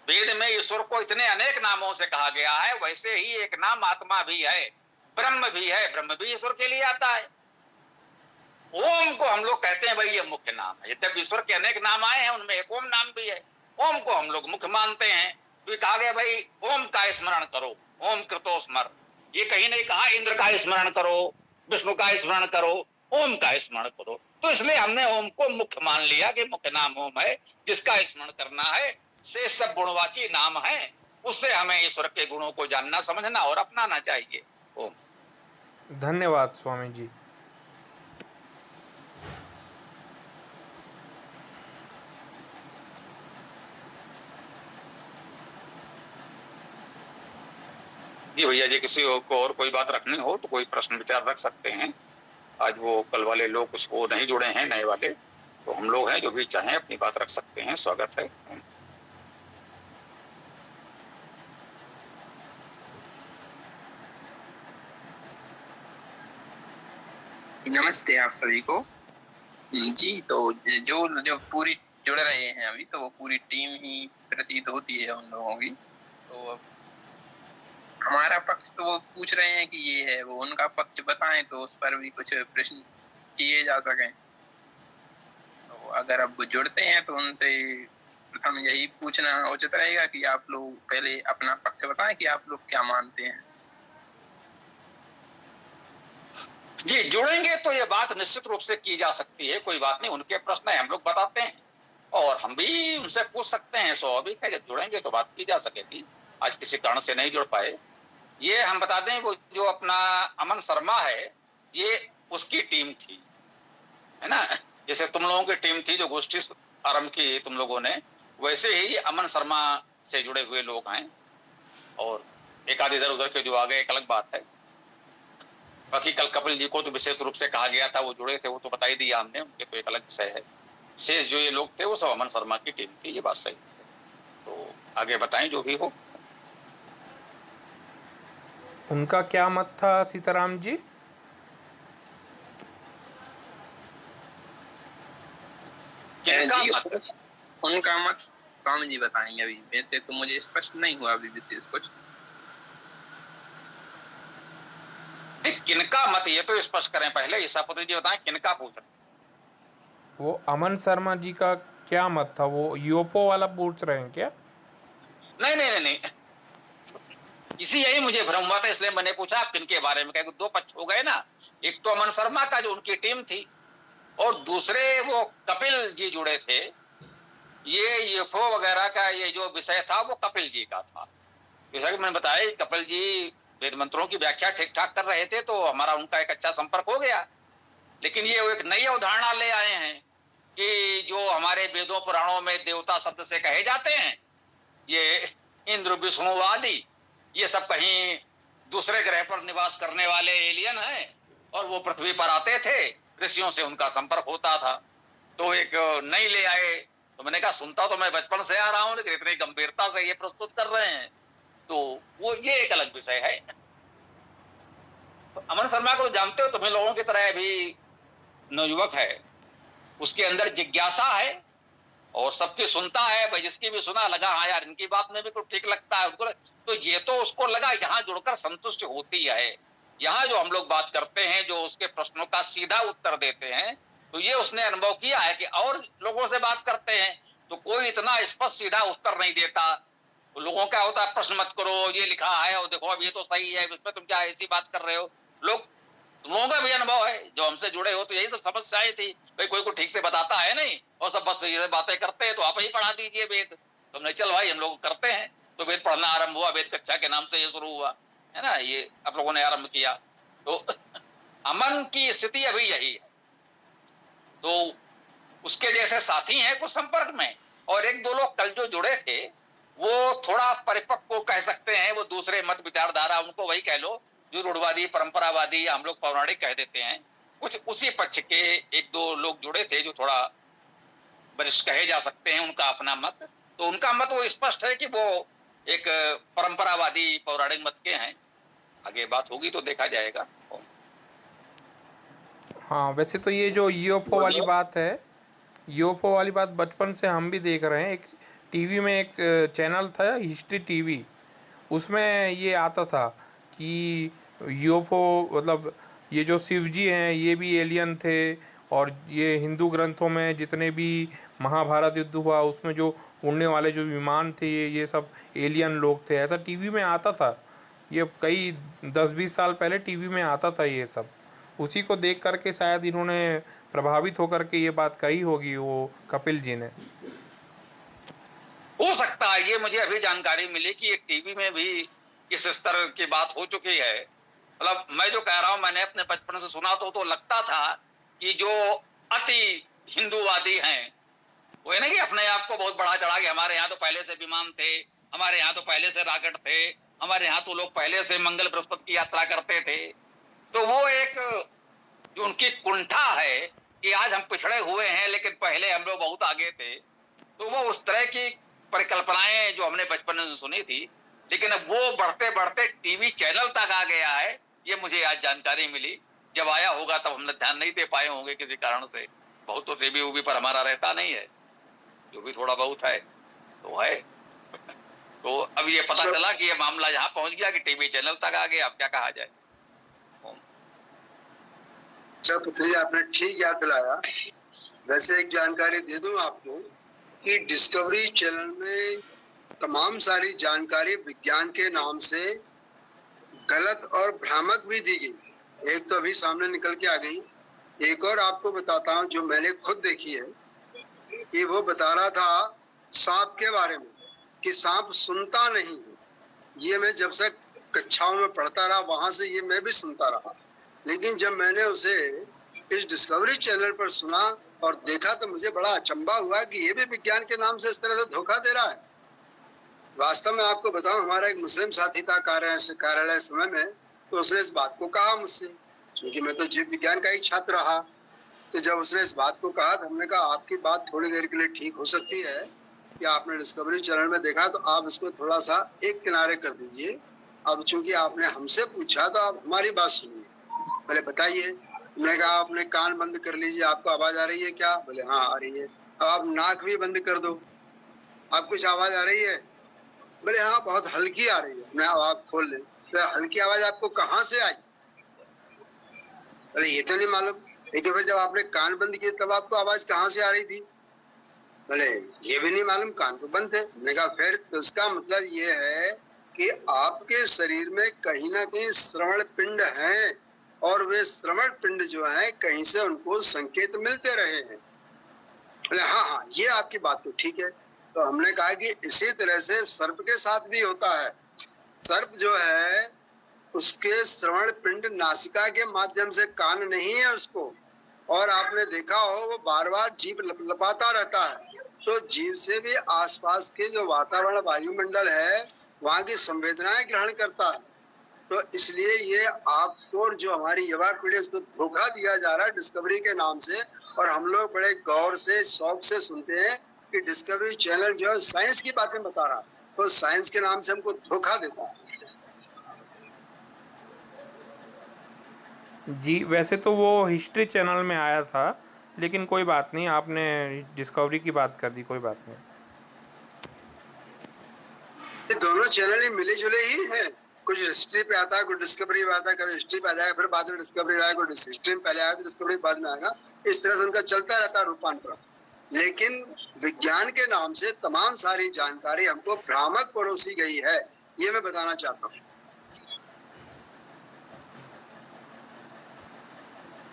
वेद में ईश्वर को इतने अनेक नामों से कहा गया है, वैसे ही एक नाम आत्मा भी है, ब्रह्म भी है। ब्रह्म भी ईश्वर के लिए आता है। ओम को हम लोग कहते हैं भाई ये मुख्य नाम है। जब ईश्वर के अनेक नाम आए हैं, उनमें एक ओम नाम भी है। ओम को हम लोग मुख्य मानते हैं। तो कहा गया भाई ओम का स्मरण करो, ओम कृतो स्मर। ये कहीं नहीं कहा इंद्र का स्मरण करो, विष्णु का स्मरण करो, ओम का स्मरण करो। तो इसलिए हमने ओम को मुख्य मान लिया कि मुख्य नाम ओम है, जिसका स्मरण करना है। से सब गुणवाची नाम है, उससे हमें ईश्वर के गुणों को जानना, समझना और अपनाना चाहिए। ओम। धन्यवाद स्वामी जी। जी भैया जी, किसी को और कोई बात रखनी हो तो कोई प्रश्न विचार रख सकते हैं। आज वो कल वाले लोग कुछ वो नहीं जुड़े हैं, नए वाले, तो हम लोग हैं जो भी चाहें अपनी बात रख सकते हैं। स्वागत है। नमस्ते आप सभी को जी। तो जो जो पूरी जुड़ रहे हैं अभी, तो वो पूरी टीम ही प्रतीत होती है उन लोगों की। तो हमारा पक्ष तो वो पूछ रहे हैं कि ये है, वो उनका पक्ष बताएं तो उस पर भी कुछ प्रश्न किए जा सकें। तो अगर अब जुड़ते हैं तो उनसे प्रथम यही पूछना उचित रहेगा कि आप लोग पहले अपना पक्ष बताएं कि आप लोग क्या मानते हैं। जी, जुड़ेंगे तो ये बात निश्चित रूप से की जा सकती है, कोई बात नहीं। उनके प्रश्न है, हम लोग बताते हैं और हम भी उनसे पूछ सकते हैं। स्वाभाविक है, जब जुड़ेंगे तो बात की जा सकेगी। आज किसी कारण से नहीं जुड़ पाए, ये हम बता दें, वो जो अपना अमन शर्मा है, ये उसकी टीम थी, है ना। जैसे तुम लोगों की टीम थी जो गोष्ठी आरंभ की तुम लोगों ने, वैसे ही अमन शर्मा से जुड़े हुए लोग हैं। और एक आध इधर उधर के जो आ गए, एक अलग बात है। बाकी कल कपिल जी को तो विशेष रूप से कहा गया था, वो जुड़े थे, वो तो बता ही दिया हमने, उनके तो एक अलग विषय है। शेष जो ये लोग थे वो सब अमन शर्मा की टीम थी, ये बात सही है। तो आगे बताएं जो भी हो। उनका क्या मत था सीताराम जी? किनका जी, मत? उनका मत स्वामी जी बताएंगे। अभी वैसे तो मुझे स्पष्ट नहीं हुआ अभी विशेष कुछ। किनका मत ये तो स्पष्ट करें पहले। ईसापुत्र जी बताएं किनका पूछ रहे? वो अमन शर्मा जी का क्या मत था? वो यूएफओ वाला पूछ रहे हैं क्या? नहीं नहीं नहीं नहीं, इसी यही मुझे भ्रम हुआ था, इसलिए मैंने पूछा आप किनके बारे में। कहे दो पक्ष हो गए ना, एक तो अमन शर्मा का जो उनकी टीम थी, और दूसरे वो कपिल जी जुड़े थे। ये यूएफओ वगैरह का ये जो विषय था वो कपिल जी का था। जैसा कि मैंने बताया, कपिल जी वेद मंत्रों की व्याख्या ठीक ठाक कर रहे थे, तो हमारा उनका एक अच्छा संपर्क हो गया। लेकिन ये एक नई अवधारणा ले आए हैं कि जो हमारे वेदों पुराणों में देवता शब्द से कहे जाते हैं, ये इंद्र विष्णु आदि, ये सब कहीं दूसरे ग्रह पर निवास करने वाले एलियन हैं, और वो पृथ्वी पर आते थे, ऋषियों से उनका संपर्क होता था। तो एक नई ले आए। तो मैंने कहा सुनता तो मैं बचपन से आ रहा हूं, लेकिन इतनी गंभीरता से ये प्रस्तुत कर रहे हैं, तो वो ये एक अलग विषय है। तो अमन शर्मा को जानते हो, तुम्हें लोगों की तरह भी नवयुवक है, उसके अंदर जिज्ञासा है और सबकी सुनता है। भाई जिसकी भी सुना लगा हाँ यार इनकी बात में भी कुछ ठीक लगता है उनको, तो ये तो उसको लगा यहाँ जुड़कर संतुष्ट होती है। यहाँ जो हम लोग बात करते हैं, जो उसके प्रश्नों का सीधा उत्तर देते हैं, तो ये उसने अनुभव किया है कि और लोगों से बात करते हैं तो कोई इतना स्पष्ट सीधा उत्तर नहीं देता। तो लोगों का होता है प्रश्न मत करो, ये लिखा है और देखो अब ये तो सही है, इसमें तुम क्या ऐसी बात कर रहे हो। तुम लोगों का भी अनुभव है, जो हमसे जुड़े हो, तो यही सब समस्याएं थी। भाई कोई को ठीक से बताता है नहीं, और सब बस ये बातें करते हैं, तो आप ही पढ़ा दीजिए वेद। तुमने चल भाई हम लोग करते हैं, तो वेद पढ़ना आरंभ हुआ। वेद कक्षा के नाम से ये शुरू हुआ है ना, ये आप लोगों ने आरंभ किया। तो अमन की स्थिति अभी यही है। तो उसके जैसे साथी हैं कुछ संपर्क में, और एक दो लोग कल जो जुड़े थे वो थोड़ा परिपक्व कह सकते हैं, वो दूसरे मत विचारधारा, उनको वही कह लो जो रूढ़वादी परंपरावादी हम लोग पौराणिक कह देते हैं, कुछ उसी पक्ष के एक दो लोग जुड़े थे जो थोड़ा वरिष्ठ कहे जा सकते हैं, उनका अपना मत। तो उनका मत वो स्पष्ट है कि वो एक परंपरावादी पौराणिक मत के हैं। आगे बात होगी तो देखा जाएगा। हाँ, वैसे तो ये जो यूएफओ वाली बोलिए। बात है, यूएफओ वाली बात बचपन से हम भी देख रहे हैं। एक टीवी में एक चैनल था, हिस्ट्री टीवी, उसमें ये आता था कि यूएफओ मतलब ये जो शिव जी हैं ये भी एलियन थे, और ये हिंदू ग्रंथों में जितने भी महाभारत युद्ध हुआ उसमें जो उड़ने वाले जो विमान थे ये सब एलियन लोग थे, ऐसा टीवी में आता था। ये कई 10-20 साल पहले टीवी में आता था ये सब। उसी को देख करके शायद इन्होंने प्रभावित होकर के ये बात कही होगी, वो कपिल जी ने। हो सकता है, ये मुझे अभी जानकारी मिली कि एक टीवी में भी इस स्तर की बात हो चुकी है। मतलब मैं जो कह रहा हूं, मैंने अपने बचपन से सुना तो लगता था कि जो अति हिंदूवादी हैं वो है ना कि अपने आप को बहुत बड़ा चढ़ा के हमारे यहाँ तो पहले से विमान थे, हमारे यहाँ तो पहले से रॉकेट थे, हमारे यहाँ तो लोग पहले से मंगल बृहस्पति की यात्रा करते थे। तो वो एक जो उनकी कुंठा है कि आज हम पिछड़े हुए हैं लेकिन पहले हम लोग बहुत आगे थे, तो वो उस तरह की परिकल्पनाएं जो हमने बचपन में सुनी थी, लेकिन अब वो बढ़ते बढ़ते टीवी चैनल तक आ गया है। ये मुझे आज जानकारी मिली। जब आया होगा तब हमने ध्यान नहीं दे पाए होंगे किसी कारण से। बहुत तो टीवी उवी पर हमारा रहता नहीं है, जो भी थोड़ा बहुत है तो है। तो अब ये पता चला कि ये मामला यहाँ पहुंच गया कि टीवी चैनल तक आ गया। अब क्या कहा जाए। अच्छा पुत्री, आपने ठीक याद दिलाया। वैसे एक जानकारी दे दूं आपको कि डिस्कवरी चैनल में तमाम सारी जानकारी विज्ञान के नाम से गलत और भ्रामक भी दी गई। एक तो अभी सामने निकल के आ गई, एक और आपको बताता हूं जो मैंने खुद देखी है कि वो बता रहा था सांप के बारे में कि सांप सुनता नहीं है। ये मैं जब से कक्षाओं में पढ़ता रहा वहां से ये मैं भी सुनता रहा, लेकिन जब मैंने उसे इस डिस्कवरी चैनल पर सुना और देखा तो मुझे बड़ा अचंभा हुआ कि ये भी विज्ञान के नाम से इस तरह से धोखा दे रहा है। वास्तव में आपको बताऊं, हमारा एक मुस्लिम साथी था कार्यालय समय में, तो उसने इस बात को कहा मुझसे, क्योंकि मैं तो जीव विज्ञान का ही छात्र रहा। तो जब उसने इस बात को कहा तो हमने कहा आपकी बात थोड़ी देर के लिए ठीक हो सकती है कि आपने डिस्कवरी चैनल में देखा, तो आप इसको थोड़ा सा एक किनारे कर दीजिए। अब चूंकि आपने हमसे पूछा तो आप हमारी बात सुनिए। बोले बताइए। हमने कहा आपने कान बंद कर लीजिए, आपको आवाज आ रही है क्या? बोले हाँ आ रही है। अब आप नाक भी बंद कर दो, आप कुछ आवाज आ रही है? बोले हाँ बहुत हल्की आ रही है। मैं अब आप खोल ले, तो हल्की आवाज आपको कहाँ से आई? बोले ये तो नहीं मालूम। लेकिन फिर जब आपने कान बंद किए तब आपको आवाज कहाँ से आ रही थी? बोले ये भी नहीं मालूम, कान तो बंद थे। मैंने कहा फिर तो इसका मतलब ये है कि आपके शरीर में कहीं ना कहीं श्रवण पिंड हैं, और वे श्रवण पिंड जो है कहीं से उनको संकेत मिलते रहे हैं। बोले हाँ हाँ ये आपकी बात तो ठीक है। तो हमने कहा कि इसी तरह से सर्प के साथ भी होता है। सर्प जो है उसके श्रवण पिंड नासिका के माध्यम से, कान नहीं है उसको, और आपने देखा हो वो बार बार जीभ लपाता रहता है। तो जीभ से भी आसपास के जो वातावरण वायुमंडल है वहां की संवेदनाएं ग्रहण करता है। तो इसलिए ये आपको जो हमारी युवा पीढ़ी उसको धोखा दिया जा रहा है डिस्कवरी के नाम से, और हम लोग बड़े गौर से शौक से सुनते हैं कि डिस्कवरी चैनल जो है साइंस की बातें बता रहा है, तो साइंस के नाम से हमको धोखा देता है। जी, वैसे तो वो हिस्ट्री चैनल में आया था, लेकिन कोई बात नहीं, आपने डिस्कवरी की बात कर दी, कोई बात नहीं। ये दोनों चैनल ही मिले जुले ही हैं। कुछ हिस्ट्री पे आता है, कुछ डिस्कवरी पे आता है, कभी हिस्ट्री पे आ जाएगा फिर बाद में डिस्कवरी आएगा, कुछ हिस्ट्री में पहले आया तो डिस्कवरी बाद में आएगा। इस तरह से उनका चलता रहता है रूपांतरण। लेकिन विज्ञान के नाम से तमाम सारी जानकारी हमको भ्रामक परोसी गई है, ये मैं बताना चाहता हूँ।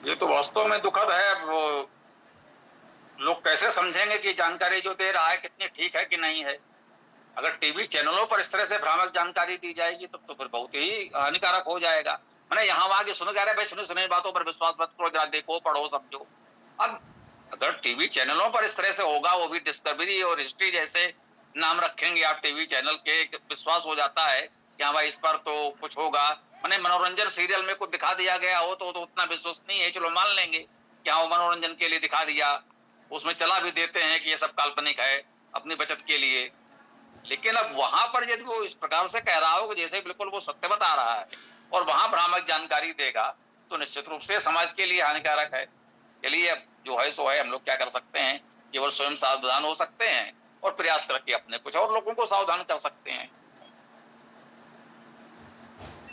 ये तो वास्तव में दुखद है। वो लोग कैसे समझेंगे कि जानकारी जो दे रहा है कितनी ठीक है कि नहीं है। अगर टीवी चैनलों पर इस तरह से भ्रामक जानकारी दी जाएगी तब तो फिर बहुत ही हानिकारक हो जाएगा। मैंने यहाँ वहां की सुन कह रहे भाई सुने बातों पर विश्वास मत करो, जरा देखो पढ़ो समझो। अब अगर टीवी चैनलों पर इस तरह से होगा, वो भी डिस्कवरी और हिस्ट्री जैसे नाम रखेंगे आप टीवी चैनल के, विश्वास हो जाता है कि हाँ भाई इस पर तो कुछ होगा। मैंने मनोरंजन सीरियल में कुछ दिखा दिया गया हो तो उतना विश्वसनीय है, चलो मान लेंगे कि हाँ मनोरंजन के लिए दिखा दिया, उसमें चला भी देते हैं कि ये सब काल्पनिक है अपनी बचत के लिए। लेकिन अब वहां पर यदि वो इस प्रकार से कह रहा हो कि जैसे बिल्कुल वो सत्य बता रहा है और वहां भ्रामक जानकारी देगा, तो निश्चित रूप से समाज के लिए हानिकारक है। चलिए अब जो है सो है, हम लोग क्या कर सकते हैं, केवल स्वयं सावधान हो सकते हैं और प्रयास करके अपने कुछ और लोगों को सावधान कर सकते हैं।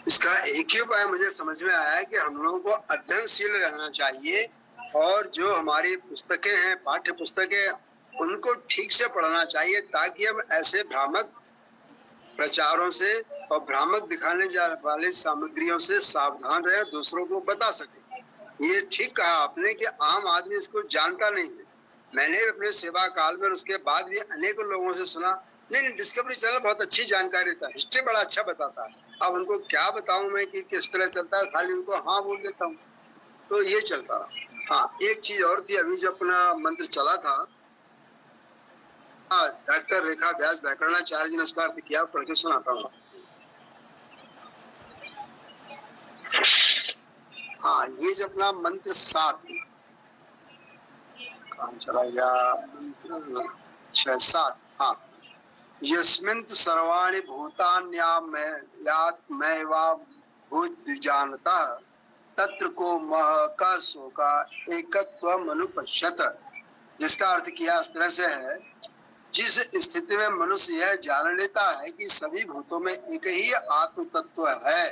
इसका एक ही उपाय मुझे समझ में आया है कि हम लोगों को अध्ययनशील रहना चाहिए और जो हमारी पुस्तकें हैं, पाठ्य पुस्तकें, उनको ठीक से पढ़ना चाहिए ताकि हम ऐसे भ्रामक प्रचारों से और भ्रामक दिखाने जाने वाली सामग्रियों से सावधान रहे, दूसरों को बता सके। ये ठीक कहा आपने कि आम आदमी इसको जानता नहीं है। मैंने अपने सेवा काल में उसके बाद भी अनेकों लोगों से सुना, नहीं डिस्कवरी चैनल बहुत अच्छी जानकारी था, हिस्ट्री बड़ा अच्छा बताता है। अब उनको क्या बताऊं मैं कि किस तरह चलता है, खाली उनको हाँ बोल देता हूँ, तो ये चलता रहा। हाँ, एक चीज और थी, अभी जो अपना मंत्र चला था, डॉक्टर रेखा व्यास व्याकरणाचार्य जी ने उसका अर्थ किया, पढ़ के सुनाता हूँ। हाँ, ये जो अपना मंत्र 7 काम चला गया, मंत्र 6-7, हाँ, यस्मिन् सर्वाणि भूतान्यात्मैवा भूद्विजानतः तत्र को मह का शोका एकत्वम् अनुपश्यत। जिसका अर्थ किया इस तरह से है, जिस स्थिति में मनुष्य यह जान लेता है कि सभी भूतों में एक ही आत्म तत्व है,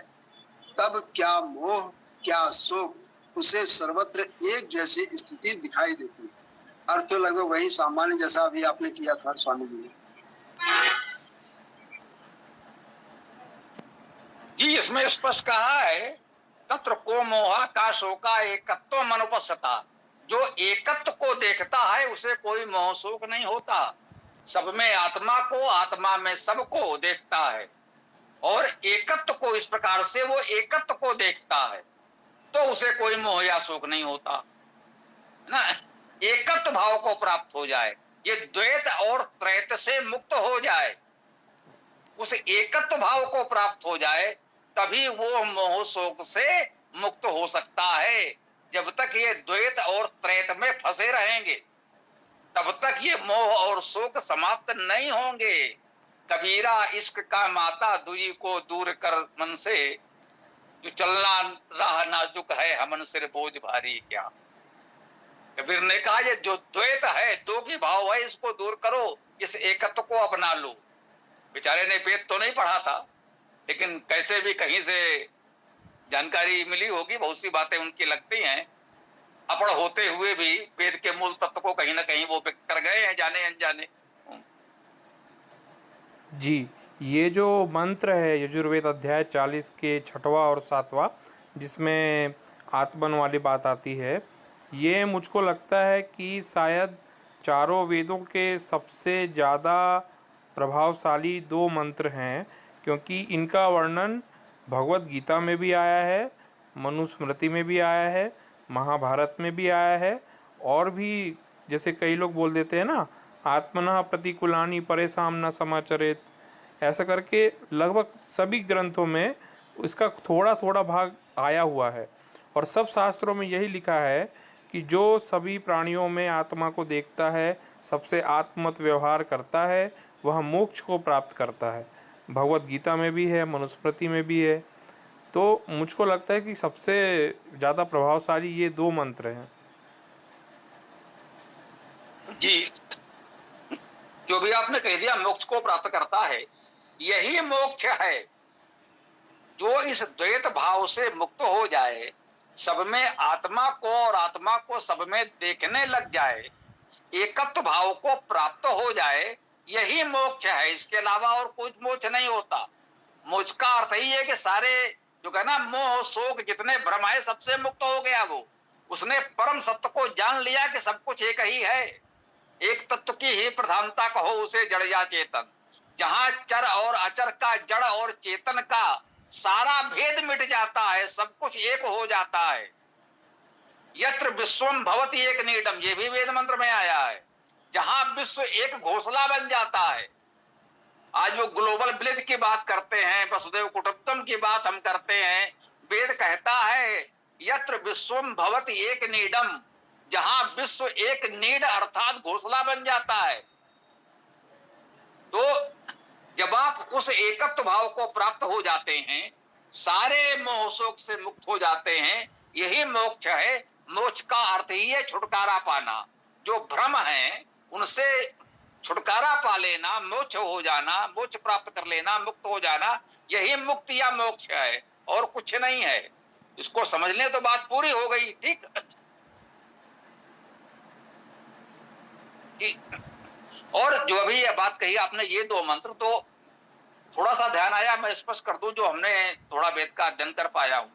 तब क्या मोह क्या शोक उसे सर्वत्र एक जैसी स्थिति दिखाई देती है। अर्थ तो लगभग वही सामान्य जैसा अभी आपने किया था स्वामी जी ने। जी, इसमें स्पष्ट कहा है, तत्र को मोहा का शोका एकत्व अनुपस्यता। जो एकत्व को देखता है उसे कोई मोह शोक नहीं होता। सब में आत्मा को, आत्मा में सबको देखता है और एकत्व को इस प्रकार से वो एकत्व को देखता है तो उसे कोई मोह या शोक नहीं होता ना। एकत्व भाव को प्राप्त हो जाए, ये द्वैत और त्रैत से मुक्त हो जाए, उस एकत्व भाव को प्राप्त हो जाए, तभी वो मोह शोक से मुक्त हो सकता है। जब तक ये द्वैत और त्रैत में फंसे रहेंगे तब तक ये मोह और शोक समाप्त नहीं होंगे। कबीरा इश्क का माता दुई को दूर कर मन से, जो चलना राह नाजुक है हमन सिर बोझ भारी क्या। कबीर ने कहा ये जो द्वैत है, दो की भाव है, इसको दूर करो, इस एकत्व को अपना लो। बेचारे ने वेद तो नहीं पढ़ा था, लेकिन कैसे भी कहीं से जानकारी मिली होगी, बहुत सी बातें उनकी लगती हैं। अपढ़ होते हुए भी वेद के मूल तत्व को कहीं ना कहीं वो व्यक्त कर गए हैं, जाने अनजाने। जी, ये जो मंत्र है यजुर्वेद अध्याय 40 के 6वां और 7वां, जिसमें आत्मन वाली बात आती है, ये मुझको लगता है कि शायद चारों वेदों के सबसे ज़्यादा प्रभावशाली 2 मंत्र हैं, क्योंकि इनका वर्णन भगवत गीता में भी आया है, मनुस्मृति में भी आया है, महाभारत में भी आया है, और भी जैसे कई लोग बोल देते हैं ना, आत्मनः प्रतिकूलानि परेषां न समाचरेत, ऐसा करके लगभग सभी ग्रंथों में इसका थोड़ा थोड़ा भाग आया हुआ है। और सब शास्त्रों में यही लिखा है कि जो सभी प्राणियों में आत्मा को देखता है, सबसे आत्मत व्यवहार करता है, वह मोक्ष को प्राप्त करता है। भगवत गीता में भी है, मनुस्मृति में भी है। तो मुझको लगता है कि सबसे ज़्यादा प्रभावशाली ये 2 मंत्र हैं। जी, जो भी आपने कह दिया मोक्ष को प्राप्त करता है, यही मोक्ष है। जो इस द्वैत भाव से मुक्त हो जाए, सब में आत्मा को और आत्मा को सब में देखने लग जाए, एकत्व भाव को प्राप्त हो जाए, यही मोक्ष है। इसके अलावा और कुछ मोक्ष नहीं होता। मोक्ष का अर्थ ही है कि सारे जो कहना मोह शोक जितने भ्रम है सबसे मुक्त हो गया। वो उसने परम सत्य को जान लिया कि सब कुछ एक ही है, एक तत्व की ही प्रधानता कहो उसे जड़ या चेतन। जहां चर और अचर का, जड़ और चेतन का सारा भेद मिट जाता है, सब कुछ एक हो जाता है। यत्र विश्वम भवति एक नीडम, ये भी वेद मंत्र में आया है। जहां विश्व एक घोंसला बन जाता है। आज वो ग्लोबल विलेज की बात करते हैं, वसुदेव कुटुंबकम की बात हम करते हैं। वेद कहता है यत्र विश्वम भवति एक नीडम, जहां विश्व एक नीड अर्थात घोंसला बन जाता है। तो जब आप उस एकत्व भाव को प्राप्त हो जाते हैं, सारे मोह शोक से मुक्त हो जाते हैं, यही मोक्ष है। मोक्ष का अर्थ ही है छुटकारा पाना। जो भ्रम है उनसे छुटकारा पा लेना, मोक्ष हो जाना, मोक्ष प्राप्त कर लेना, मुक्त हो जाना, यही मुक्ति या मोक्ष है और कुछ नहीं है। इसको समझ लें तो बात पूरी हो गई। ठीक। और जो अभी ये बात कही आपने, ये दो मंत्र, तो थोड़ा सा ध्यान आया, मैं स्पष्ट कर दूं, जो हमने थोड़ा वेद का अध्ययन कर पाया हूं,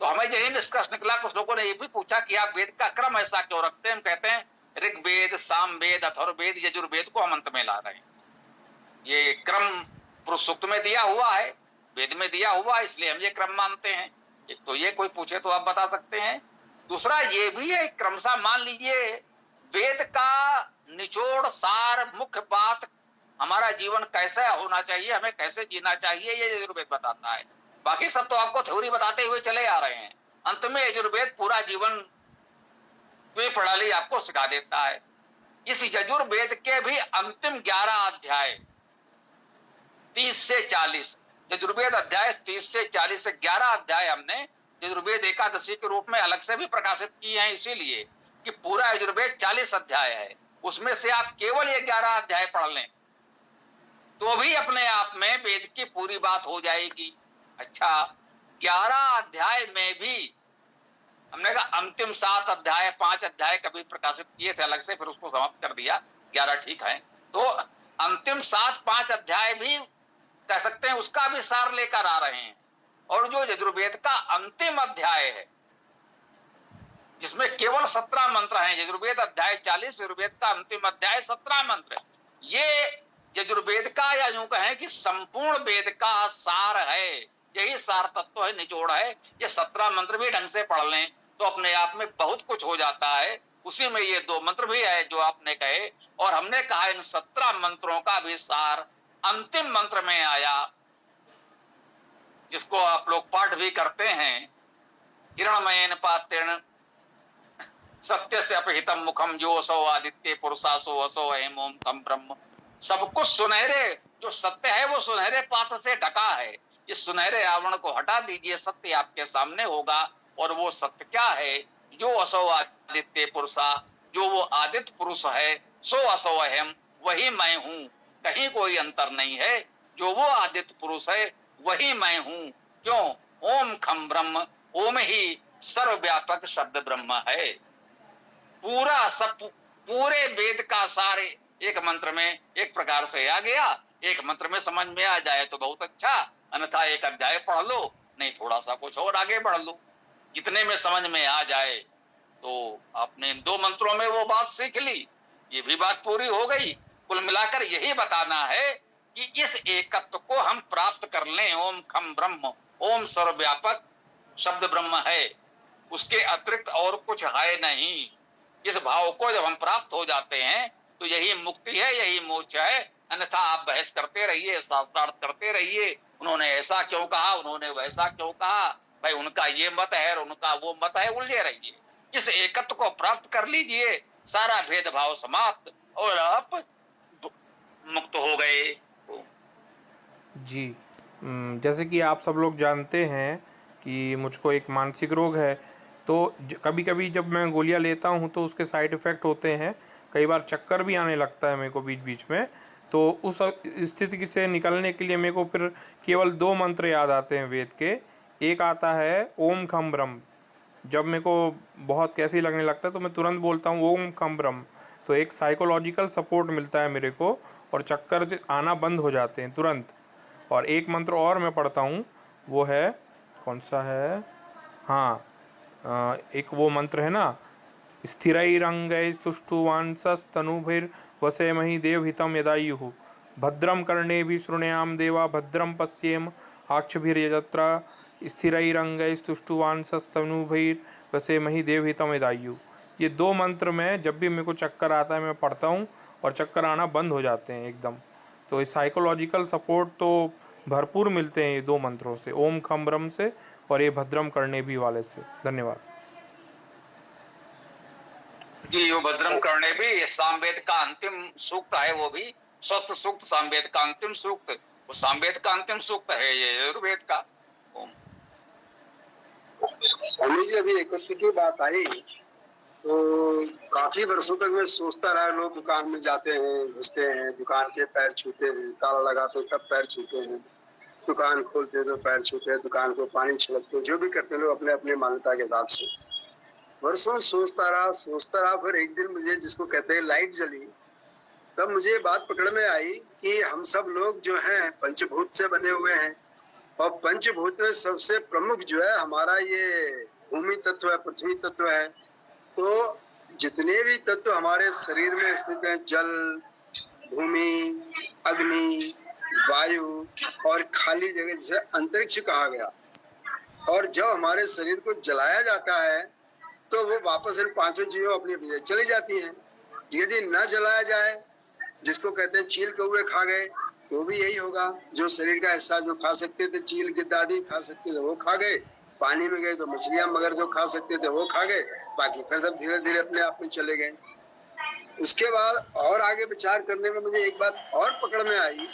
तो हमें यही निष्कर्ष निकला। कुछ लोगों ने ये भी पूछा कि आप वेद का क्रम ऐसा क्यों रखते हैं। हम कहते हैं ऋग्वेद, सामवेद, अथर्ववेद, यजुर्वेद को हम अंत में ला रहे हैं। ये क्रम पुरुष सूक्त में दिया हुआ है, वेद में दिया हुआ है, इसलिए हम ये क्रम मानते हैं। एक तो ये कोई पूछे तो आप बता सकते हैं। दूसरा ये भी है, क्रमशः मान लीजिए वेद का निचोड़, सार, मुख्य बात, हमारा जीवन कैसा होना चाहिए, हमें कैसे जीना चाहिए, ये यजुर्वेद बताता है। बाकी सब तो आपको थ्योरी बताते हुए चले आ रहे हैं। अंत में यजुर्वेद पूरा जीवन की प्रणाली आपको सिखा देता है। इस यजुर्वेद के भी अंतिम 11 अध्याय 30 से 40, यजुर्वेद अध्याय 30 से 40 से 11 अध्याय हमने यजुर्वेद एकादशी के रूप में अलग से भी प्रकाशित किए हैं, इसीलिए कि पूरा यजुर्वेद 40 अध्याय है। उसमें से आप केवल ये 11 अध्याय पढ़ लें तो भी अपने आप में वेद की पूरी बात हो जाएगी। अच्छा, 11 अध्याय में भी हमने कहा अंतिम 7 अध्याय, 5 अध्याय कभी प्रकाशित किए थे अलग से, फिर उसको समाप्त कर दिया, 11 ठीक है। तो अंतिम 7-5 अध्याय भी कह सकते हैं उसका भी सार लेकर आ रहे हैं। और जो यजुर्वेद का अंतिम अध्याय है जिसमें केवल 17 मंत्र हैं, यजुर्वेद अध्याय 40, यजुर्वेद का अंतिम अध्याय 17 मंत्र, ये यजुर्वेद का, या यूं कहें कि संपूर्ण वेद का सार है। यही सार तत्व है, निचोड़ है। ये 17 मंत्र भी ढंग से पढ़ लें तो अपने आप में बहुत कुछ हो जाता है। उसी में ये 2 मंत्र भी है जो आपने कहे, और हमने कहा इन 17 मंत्रों का भी सार अंतिम मंत्र में आया, जिसको आप लोग पाठ भी करते हैं। हिरणमयेन पात्रेण सत्य से अपहितम मुखम जो असो आदित्य पुरुषासो असो अहम ओम तम ब्रह्म। सब कुछ सुनहरे, जो सत्य है वो सुनहरे पात्र से ढका है। इस सुनहरे आवरण को हटा दीजिए, सत्य आपके सामने होगा। और वो सत्य क्या है? जो असो आदित्य पुरुषा, जो वो आदित्य पुरुष है, सो असो अहम, वही मैं हूं, कहीं कोई अंतर नहीं है। जो वो आदित्य पुरुष है वही मैं हूं। क्यों? ओम खम ब्रह्म, ओम ही सर्वव्यापक शब्द ब्रह्म है। पूरा सब, पूरे वेद का सारे एक मंत्र में एक प्रकार से आ गया। एक मंत्र में समझ में आ जाए तो बहुत अच्छा, अन्यथा एक अध्याय पढ़ लो, नहीं थोड़ा सा कुछ और आगे बढ़ लो। जितने में समझ में आ जाए तो आपने इन 2 मंत्रों में वो बात सीख ली, ये भी बात पूरी हो गई। कुल मिलाकर यही बताना है कि इस एकत्व को हम प्राप्त कर लें। ओम खम ब्रह्म, ओम सर्वव्यापक शब्द ब्रह्म है, उसके अतिरिक्त और कुछ है नहीं। इस भाव को जब हम प्राप्त हो जाते हैं तो यही मुक्ति है, यही मोक्ष है। अन्यथा आप बहस करते रहिए, शास्त्रार्थ करते रहिए, उन्होंने ऐसा क्यों कहा, उन्होंने वैसा क्यों कहा, भाई उनका ये मत है और उनका वो मत है, उलझे रहिए। इस एकत्व को प्राप्त कर लीजिए, सारा भेदभाव समाप्त, और आप मुक्त हो गए। जी, जैसे कि आप सब लोग जानते हैं कि मुझको एक मानसिक रोग है, तो कभी कभी जब मैं गोलियां लेता हूं तो उसके साइड इफ़ेक्ट होते हैं। कई बार चक्कर भी आने लगता है मेरे को बीच बीच में। तो उस स्थिति से निकलने के लिए मेरे को फिर केवल 2 मंत्र याद आते हैं वेद के। एक आता है ओम खम ब्रह्म। जब मेरे को बहुत कैसी लगने लगता है तो मैं तुरंत बोलता हूँ ओम खम ब्रह्म, तो एक साइकोलॉजिकल सपोर्ट मिलता है मेरे को और चक्कर आना बंद हो जाते हैं तुरंत। और एक मंत्र और मैं पढ़ता हूँ, वो है, कौन सा है, हाँ, एक वो मंत्र है ना, स्थिरैरङ्गैस्तुष्टुवांसस्तनूभिर्वसेमहि देवहितं यदायुः भद्रं कर्णेभिः शृणुयाम देवा भद्रं पश्येम आक्षभिर्यजत्रा स्थिरैरङ्गैस्तुष्टुवांसस्तनूभिर्वसेमहि देवहितं यदायुः। ये 2 मंत्र में जब भी मेरे को चक्कर आता है मैं पढ़ता हूँ और चक्कर आना बंद हो जाते हैं एकदम। तो इस साइकोलॉजिकल सपोर्ट तो भरपूर मिलते हैं ये 2 मंत्रों से, ओम खम ब्रह्म से और ये भद्रम करने भी वाले से। धन्यवाद जी। वो भद्रम करने भी सामवेद का अंतिम सूक्त है, वो भी स्वस्थ सूक्त, सामवेद का अंतिम सूक्त, वो सामवेद का अंतिम सूक्त है ये यजुर्वेद का। ओम। स्वामी जी, अभी एकत्व की बात आई तो काफी वर्षों तक मैं सोचता रहा, लोग दुकान में जाते हैं, घुसते हैं, दुकान के पैर छूते हैं, ताला लगाते तब पैर छूते हैं, दुकान खोलते तो पैर छूते हैं, दुकान को पानी छिड़कते, जो भी करते लोग अपने अपने मान्यता के हिसाब से। वर्षों सोचता रहा, फिर एक दिन मुझे, जिसको कहते हैं लाइट जली, तब मुझे बात पकड़ में आई कि हम सब लोग जो हैं पंचभूत से बने हुए हैं, और पंचभूत में सबसे प्रमुख जो है हमारा ये भूमि तत्व है, पृथ्वी तत्व है। तो जितने भी तत्व हमारे शरीर में स्थित हैं, जल, भूमि, अग्नि, वायु और खाली जगह जिसे अंतरिक्ष कहा गया, और जब हमारे शरीर को जलाया जाता है तो वो वापस इन पांचों चीजों अपनी अपनी जगह चली जाती हैं। यदि न जलाया जाए, जिसको कहते हैं चील कौवे खा गए, तो भी यही होगा। जो शरीर का हिस्सा जो खा सकते थे, चील गिद्ध आदि खा सकते थे, वो खा गए। पानी में गए तो मछलियां मगर जो खा सकते थे वो खा गए, बाकी फिर सब धीरे धीरे अपने आप में चले गए। उसके बाद और आगे विचार करने में मुझे एक बात और पकड़ में आई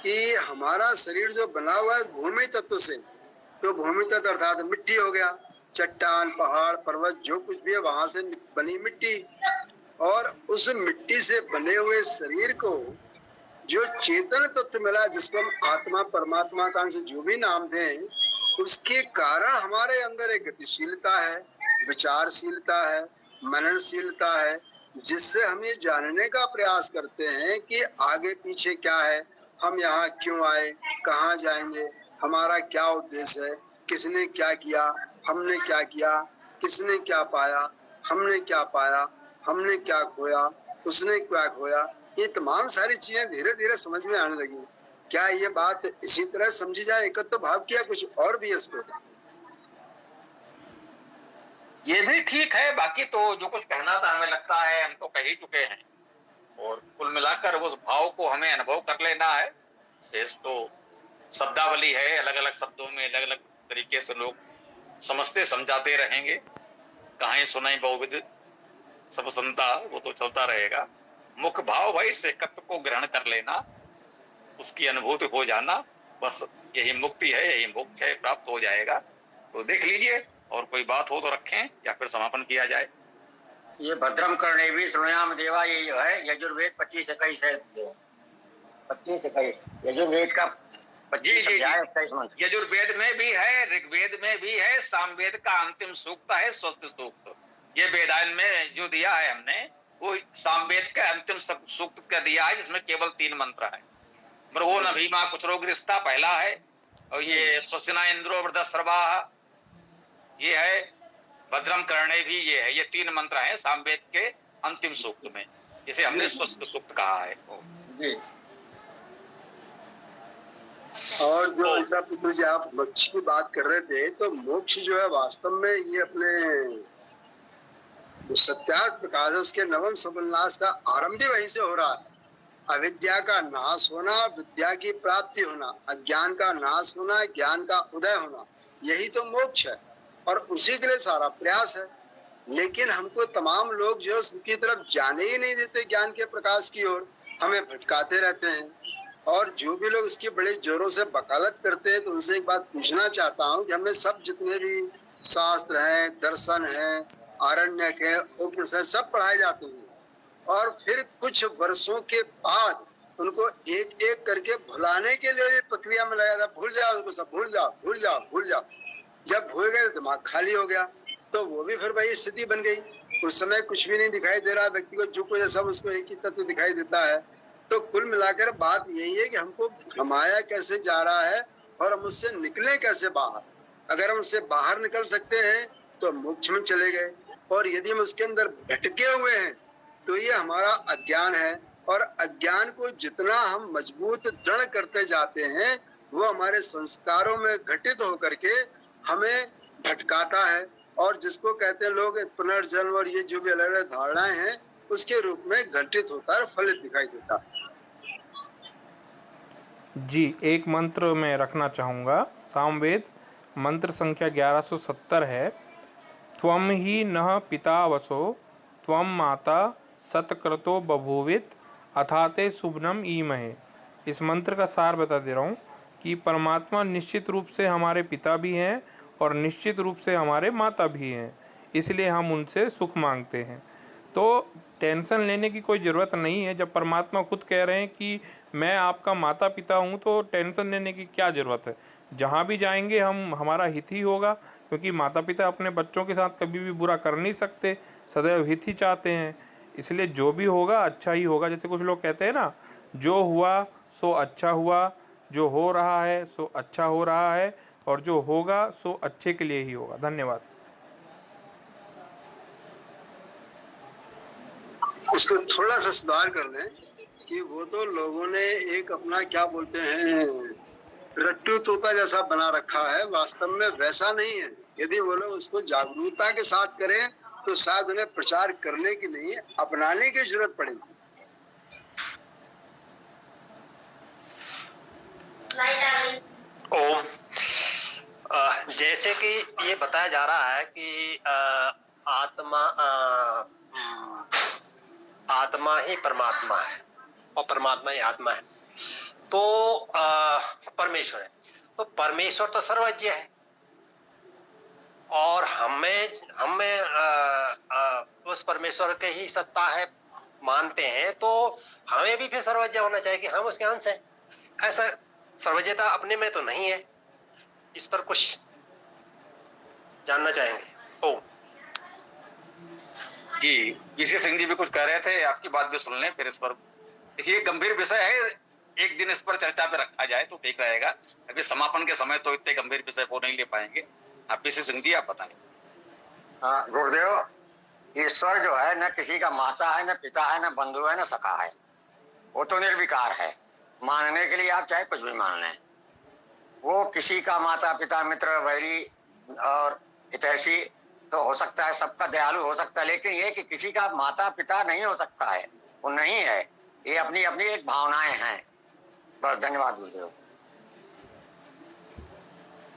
कि हमारा शरीर जो बना हुआ है भूमि तत्व से, तो भूमि तत्व अर्थात मिट्टी हो गया, चट्टान, पहाड़, पर्वत, जो कुछ भी है वहां से बनी मिट्टी। और उस मिट्टी से बने हुए शरीर को जो चेतन तत्व मिला, जिसको हम आत्मा, परमात्मा का अंश जो भी नाम दें, उसके कारण हमारे अंदर एक गतिशीलता है, विचारशीलता है, मननशीलता है, जिससे हम ये जानने का प्रयास करते हैं कि आगे पीछे क्या है, हम यहाँ क्यों आए, कहाँ जाएंगे, हमारा क्या उद्देश्य है, किसने क्या किया, हमने क्या किया, किसने क्या पाया, हमने क्या पाया, हमने क्या खोया, उसने क्या खोया। ये तमाम सारी चीजें धीरे धीरे समझ में आने लगी। क्या ये बात इसी तरह समझी जाए, एकत्व भाव किया कुछ और भी है इसको? ये भी ठीक है, बाकी तो जो कुछ कहना था हमें लगता है हम तो कह ही चुके हैं, और कुल मिलाकर उस भाव को हमें अनुभव कर लेना है। शेष तो शब्दावली है, अलग अलग शब्दों में अलग अलग तरीके से लोग समझते समझाते रहेंगे। कहां सुनाई बहुविध सब संता, वो तो चलता रहेगा। मुख्य भाव भाई इस एकत्व को ग्रहण कर लेना, उसकी अनुभूति हो जाना, बस यही मुक्ति है, यही मोक्ष है, प्राप्त हो जाएगा। तो देख लीजिए, और कोई बात हो तो रखें या फिर समापन किया जाए। ये भद्रम करने भी श्रोयाम देवा, ये जो है यजुर्वेद 25-21 है, 25-21 यजुर्वेद का 25 अध्याय 21 मंत्र। यजुर्वेद में भी है, ऋग्वेद में भी है, सामवेद का अंतिम सूक्त है स्वस्ति सूक्त। ये वेदायन में जो दिया है हमने, वो सामवेद के अंतिम सूक्त का दिया है, जिसमें केवल 3 मंत्र है। मृगो न भीमा कुचरोग रिश्ता पहला है, और ये स्वस्तिना इंद्रो वृद्धस्रवाः ये है, भद्रम करणे भी ये है। ये 3 मंत्र हैं सामवेद के अंतिम सूक्त में, जिसे हमने स्वस्ति सूक्त कहा है जी। और जो ऐसा मुझे आप मोक्ष की बात कर रहे थे, तो मोक्ष जो है वास्तव में ये अपने सत्यार्थ प्रकाश है, उसके नवम सबलनाश का आरंभ भी वहीं से हो रहा है। अविद्या का नाश होना, विद्या की प्राप्ति होना, अज्ञान का नाश होना, ज्ञान का उदय होना, यही तो मोक्ष है, और उसी के लिए सारा प्रयास है। लेकिन हमको तमाम लोग जो उसकी तरफ जाने ही नहीं देते, ज्ञान के प्रकाश की ओर हमें भटकाते रहते हैं। और जो भी लोग उसकी बड़े जोरों से वकालत करते हैं, तो उनसे एक बात पूछना चाहता हूँ कि हमें सब जितने भी शास्त्र हैं, दर्शन हैं, आरण्यक है, उपनिषद सब पढ़ाए जाते हैं, और फिर कुछ वर्षों के बाद उनको एक एक करके भुलाने के लिए भी प्रक्रिया में लगाया था। भूल जाओ उनको सब, भूल जाओ, भूल जाओ, भूल जाओ। जब भूल गए दिमाग खाली हो गया, तो वो भी फिर वही स्थिति बन गई। उस समय कुछ भी नहीं दिखाई दे रहा व्यक्ति को, जो कुछ सब उसको एक ही तत्व दिखाई देता है। तो कुल मिलाकर बात यही है कि हमको भ्रमाया कैसे जा रहा है, और हम उससे निकले कैसे बाहर। अगर हम उससे बाहर निकल सकते हैं तो मोक्ष में चले गए, और यदि हम उसके अंदर भटके हुए हैं तो ये हमारा अज्ञान है। और अज्ञान को जितना हम मजबूत दृढ़ करते जाते हैं, वो हमारे संस्कारों में घटित होकर के हमें भटकाता है, और जिसको कहते हैं लोग पुनर्जन्म और ये जो भी अलग अलग धारणाएं हैं, उसके रूप में घटित होता है, फलित दिखाई देता है। जी, एक मंत्र मैं रखना चाहूँगा। सामवेद मंत्र संख्या 1170 है। त्वं ही नः पिता वसो त्वं माता सत्क्रतो बभूवित अथाते शुभनम ईमहे। इस मंत्र का सार बता दे रहा हूँ कि परमात्मा निश्चित रूप से हमारे पिता भी हैं और निश्चित रूप से हमारे माता भी हैं, इसलिए हम उनसे सुख मांगते हैं। तो टेंशन लेने की कोई ज़रूरत नहीं है। जब परमात्मा खुद कह रहे हैं कि मैं आपका माता पिता हूँ, तो टेंशन लेने की क्या ज़रूरत है। जहाँ भी जाएंगे हमारा हित ही होगा, क्योंकि माता पिता अपने बच्चों के साथ कभी भी बुरा कर नहीं सकते, सदैव हित ही चाहते हैं। इसलिए जो भी होगा अच्छा ही होगा। जैसे कुछ लोग कहते हैं ना, जो हुआ सो अच्छा हुआ, जो हो रहा है सो अच्छा हो रहा है, और जो होगा सो अच्छे के लिए ही होगा। धन्यवाद। उसको थोड़ा सा सुधार कर लें कि वो तो लोगों ने एक अपना क्या बोलते हैं रट्टू तोता जैसा बना रखा है, वास्तव में वैसा नहीं है। यदि वो लोग उसको जागरूकता के साथ करें तो शायद उन्हें प्रचार करने की नहीं, अपनाने की जरूरत पड़ेगी। ओम। जैसे कि ये बताया जा रहा है कि आत्मा ही परमात्मा है और परमात्मा ही आत्मा है, तो परमेश्वर है। तो परमेश्वर तो सर्वज्ञ है और हमें उस परमेश्वर के ही सत्ता है मानते हैं, तो हमें भी फिर सर्वज्ञ होना चाहिए कि हम उसके अंश हैं। ऐसा सर्वज्ञता अपने में तो नहीं है। इस पर कुछ जानना चाहेंगे। ओ जी, पीसी सिंह जी भी कुछ कह रहे थे, आपकी बात भी सुन लें फिर इस पर। देखिए, गंभीर विषय है, एक दिन इस पर चर्चा पे रखा जाए तो ठीक रहेगा। अभी समापन के समय तो इतने गंभीर विषय को नहीं ले पाएंगे। आप पीसी सिंह जी आप बताएं। हाँ गुरुदेव, ईश्वर जो है न किसी का माता है, न पिता है, न बंधु है, न सखा है। वो तो निर्विकार है। मानने के लिए आप चाहे कुछ भी मान लें, वो किसी का माता पिता मित्र वैरी और हितैषी तो हो सकता है, सबका दयालु हो सकता है, लेकिन ये कि किसी का माता पिता नहीं हो सकता है, वो नहीं है। ये अपनी अपनी एक भावनाएं हैं। बस, धन्यवाद गुरुदेव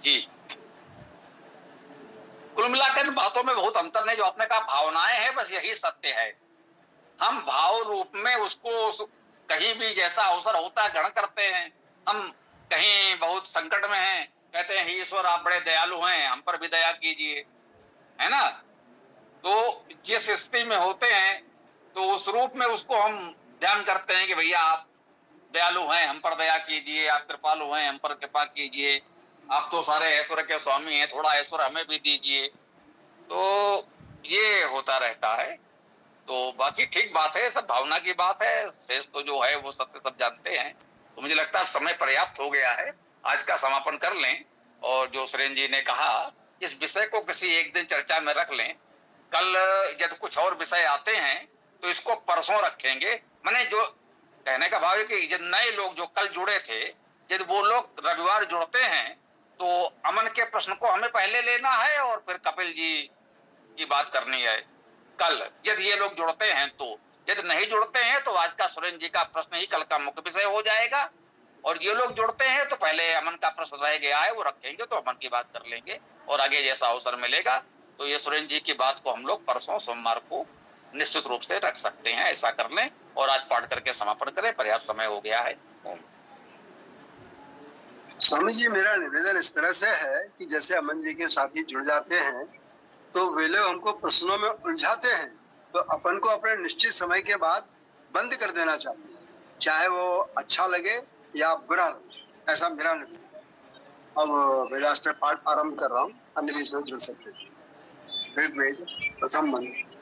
जी। कुल मिलाकर बातों में बहुत अंतर नहीं, जो आपने कहा भावनाएं हैं, बस यही सत्य है। हम भाव रूप में उसको कहीं भी जैसा अवसर होता है ग्रहण करते हैं। हम कहीं बहुत संकट में हैं, कहते हैं ईश्वर आप बड़े दयालु हैं, हम पर भी दया कीजिए, है ना। तो जिस स्थिति में होते हैं तो उस रूप में उसको हम ध्यान करते हैं कि भैया आप दयालु हैं, हम पर दया कीजिए, आप कृपालु हैं, हम पर कृपा कीजिए, आप तो सारे ऐश्वर्य के स्वामी हैं, थोड़ा ऐश्वर्य हमें भी दीजिए। तो ये होता रहता है। तो बाकी ठीक बात है, सब भावना की बात है। शेष तो जो है वो सत्य सब जानते हैं। तो मुझे लगता है समय पर्याप्त हो गया है, आज का समापन कर लें। और जो सुरेंद्र जी ने कहा, इस विषय को किसी एक दिन चर्चा में रख लें। कल जब कुछ और विषय आते हैं तो इसको परसों रखेंगे। मैंने जो कहने का भाव है कि जब नए लोग जो कल जुड़े थे, यदि वो लोग रविवार जुड़ते हैं तो अमन के प्रश्न को हमें पहले लेना है और फिर कपिल जी की बात करनी है कल, यदि ये लोग जुड़ते हैं तो। यदि नहीं जुड़ते हैं तो आज का सुरेंद्र जी का प्रश्न ही कल का मुख्य विषय हो जाएगा। और ये लोग जुड़ते हैं तो पहले अमन का प्रश्न रह गया है, वो रखेंगे तो अमन की बात कर लेंगे, और आगे जैसा अवसर मिलेगा तो ये सुरेंद्र जी की बात को हम लोग परसों सोमवार को निश्चित रूप से रख सकते हैं। ऐसा कर लें और आज पाठ करके समापन करें, पर्याप्त समय हो गया है। स्वामी जी, मेरा निवेदन इस तरह से है कि जैसे अमन जी के साथी जुड़ जाते हैं तो वे लोग हमको प्रश्नों में उलझाते हैं, तो अपन को अपने निश्चित समय के बाद बंद कर देना चाहिए, चाहे वो अच्छा लगे या बुरा लगे। ऐसा मेरा निवेदन। अब वेदास्त्र पाठ आरंभ कर रहा हूँ, अन्य विषय जुड़ सकते हैं। ऋग्वेद प्रथम मंत्र।